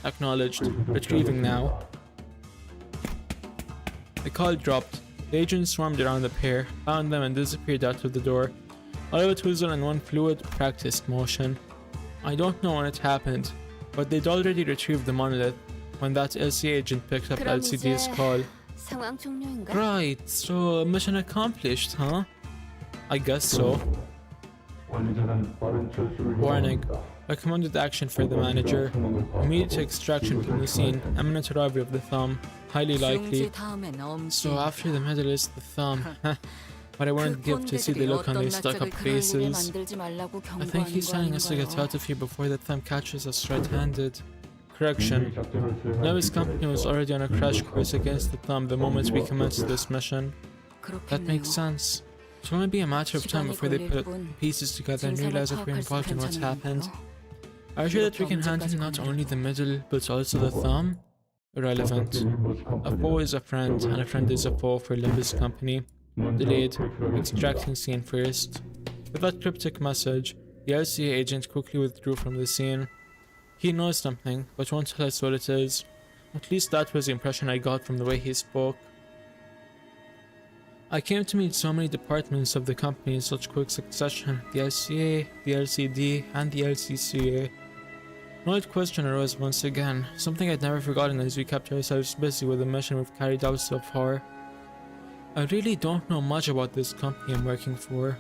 Acknowledged. Retrieving now. The call dropped. The agents swarmed around the pair, found them and disappeared out of the door. All of it was done in one fluid, practiced motion. I don't know when it happened, but they'd already retrieved the monolith when that LC agent picked up LCD's call. Right, so mission accomplished, huh? I guess so. Warning. Recommended action for the manager. Immediate extraction from the scene. Imminent arrival of the Thumb. Highly likely. So after the middle is the Thumb. But I wouldn't give to see the look on their stuck-up faces. I think he's telling us to get out of here before the Thumb catches us red-handed. Correction. Limbus company was already on a crash course against the Thumb the moment we commenced this mission. That makes sense. It's only be a matter of time before they put the pieces together and realize that we're involved in what's happened. Are you sure that we can handle not only the middle, but also the Thumb? Irrelevant. A foe is a friend, and a friend is a foe for Limbus company. Delayed. Extracting scene first. With that cryptic message, the LCA agent quickly withdrew from the scene. He knows something, but won't tell us what it is. At least that was the impression I got from the way he spoke. I came to meet so many departments of the company in such quick succession. The LCA, the LCD, and the LCCA. An old question arose once again, something I'd never forgotten as we kept ourselves busy with the mission we've carried out so far. I really don't know much about this company I'm working for.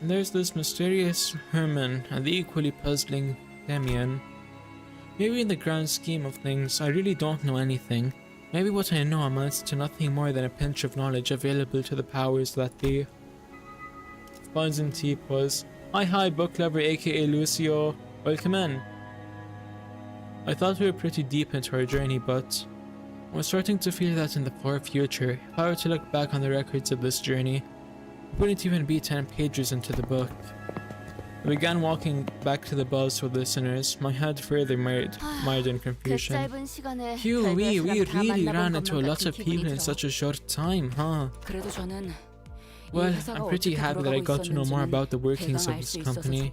And there's this mysterious Herman and the equally puzzling Damien. Maybe in the grand scheme of things, I really don't know anything. Maybe what I know amounts to nothing more than a pinch of knowledge available to the powers that be. Buns and Teepaws. Hi book lover aka Lucio. Welcome in. I thought we were pretty deep into our journey, but I was starting to feel that in the far future, if I were to look back on the records of this journey, it wouldn't even be 10 pages into the book. I began walking back to the bus with listeners, my head further mired in confusion. Phew, we really ran into a lot of people in such a short time, huh? Well, I'm pretty happy that I got to know more about the workings of this company.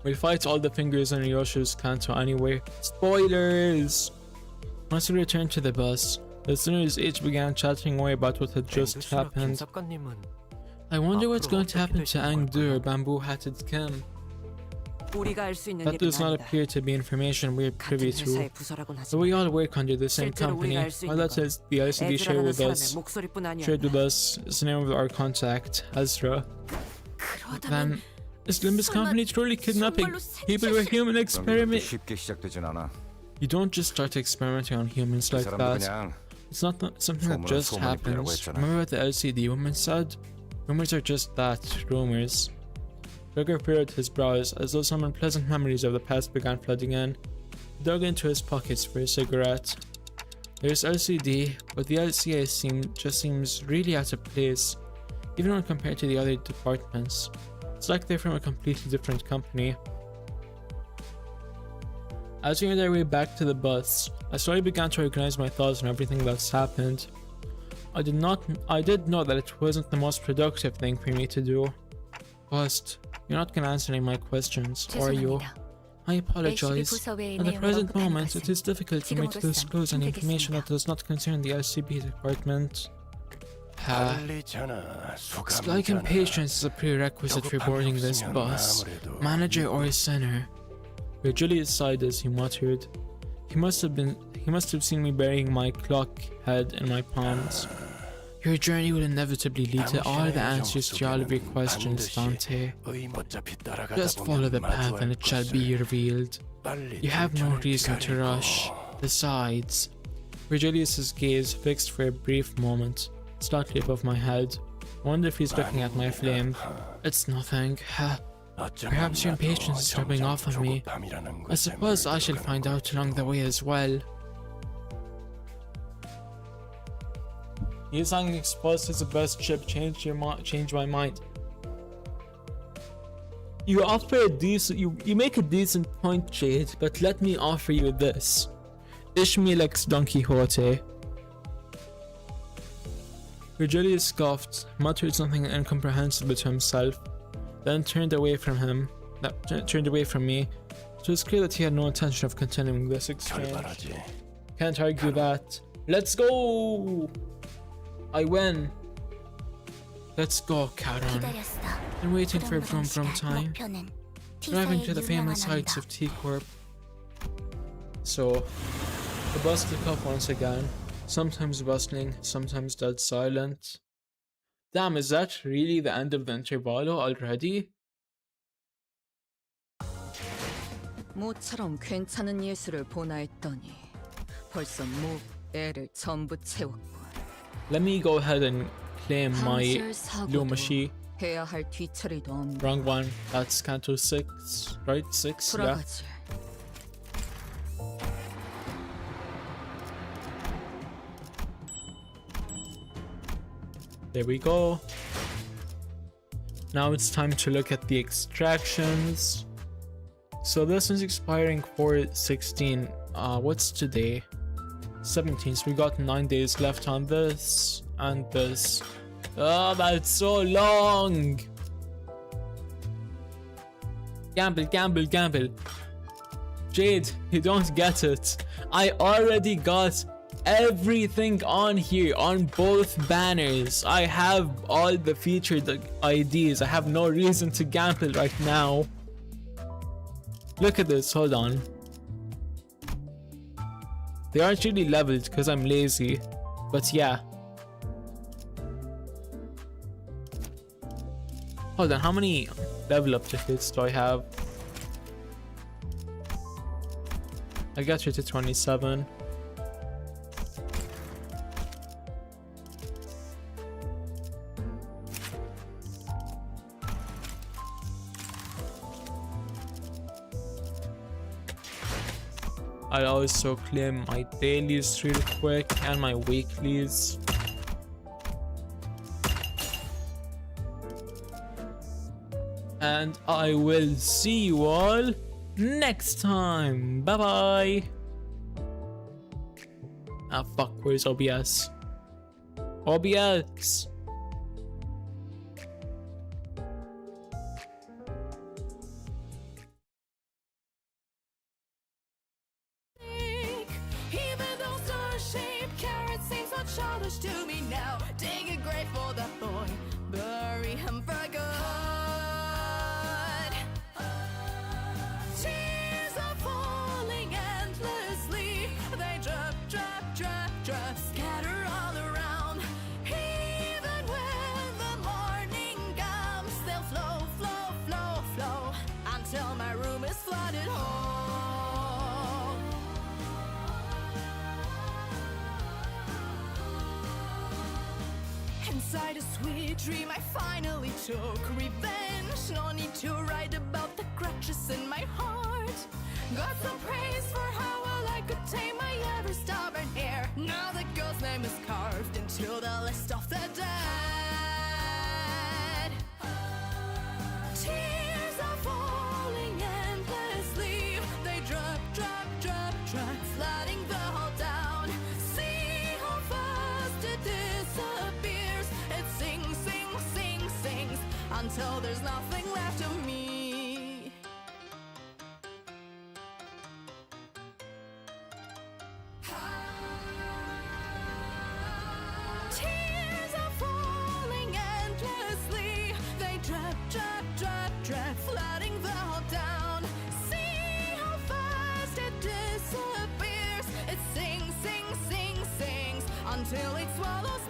We'll fight all the fingers on Ryoshu's Kanto anyway. Spoilers! Once we returned to the bus, the listeners each began chatting away about what had just happened. I wonder what's going to happen to Angdu or Bamboo-Hatted Kim. That does not appear to be information we're privy to, but we all work under the same company. All that is the LCD shared with us is the name of our contact, Ezra. Then, is Limbus company truly kidnapping people for human experiment? You don't just start experimenting on humans like that. It's not something that just happens. Remember what the LCD woman said? Rumors are just that, rumors. Gregor furrowed his brows as though some unpleasant memories of the past began flooding in. He dug into his pockets for a cigarette. There's LCD, but the LCA just seems really out of place, even when compared to the other departments. It's like they're from a completely different company. As we made our way back to the bus, I slowly began to organize my thoughts on everything that's happened. I did know that it wasn't the most productive thing for me to do. But you're not gonna answer any of my questions, are you? I apologize. At the present moment, it is difficult for me to disclose any information that does not concern the LCB department. It's like impatience is a prerequisite for boarding this bus. Manager or a sinner? Julius sighed as he muttered. He must have seen me burying my clock head in my palms. Your journey will inevitably lead to all the answers to all of your questions, Dante. Just follow the path and it shall be revealed. You have no reason to rush. Besides, Virgilius's gaze fixed for a brief moment, slightly above my head. I wonder if he's looking at my flame. It's nothing. Perhaps your impatience is rubbing off on me. I suppose I shall find out along the way as well. You saying exposed is the best chip change my mind. You offer a decent you make a decent point, Jade, but let me offer you this. Ishmael X Don Quixote. Virgilius scoffed, muttered something incomprehensible to himself, then turned away from me. It was clear that he had no intention of continuing this exchange. Can't argue that. Let's go! I win. Let's go, Charon. Been waiting for a vroom time. Driving to the famous heights of T-Corp. So, the bus took off once again. Sometimes bustling, sometimes dead silent. Damn, is that really the end of the Intervallo already? 모처럼 괜찮은 예술을 보나 했더니 벌써 목, 애를 전부 채웠고. Let me go ahead and claim my Lumashi. 해야 할 뒤처리도 없는. Wrong one. That's Canto 6, right? 6, yeah. There we go. Now it's time to look at the extractions. So this is expiring for 16. What's today? 17. So we got 9 days left on this and this. Oh, that's so long. Gamble, gamble, gamble. Jade, you don't get it. I already got everything on here on both banners. I have all the featured IDs. I have no reason to gamble right now. Look at this, hold on. They aren't really leveled because I'm lazy, but yeah. Hold on, how many level up tickets do I have? I got you to 27. I'll also claim my dailies real quick and my weeklies. And I will see you all next time. Bye bye. Ah fuck, where's OBS? OBS. Childish to me now. Dig a grave for that boy, bury him for good. Tears are falling endlessly. They drip, drip, drip, drip, scatter all around. Even when the morning comes, they'll flow, flow, flow, flow until my room is flooded home. Inside a sweet dream I finally took revenge. No need to write about the crutches in my heart. Got some praise for how well I could tame my ever stubborn hair. Now the girl's name is carved into the list of the dead. Tears are falling endlessly. They drip, drip, drip, drip, flooding the whole town. See how fast it disappears. It sings, sings, sings, sings until there's nothing left of me. drag, flooding the whole town. See how fast it disappears. It sings, sings, sings, sings until it swallows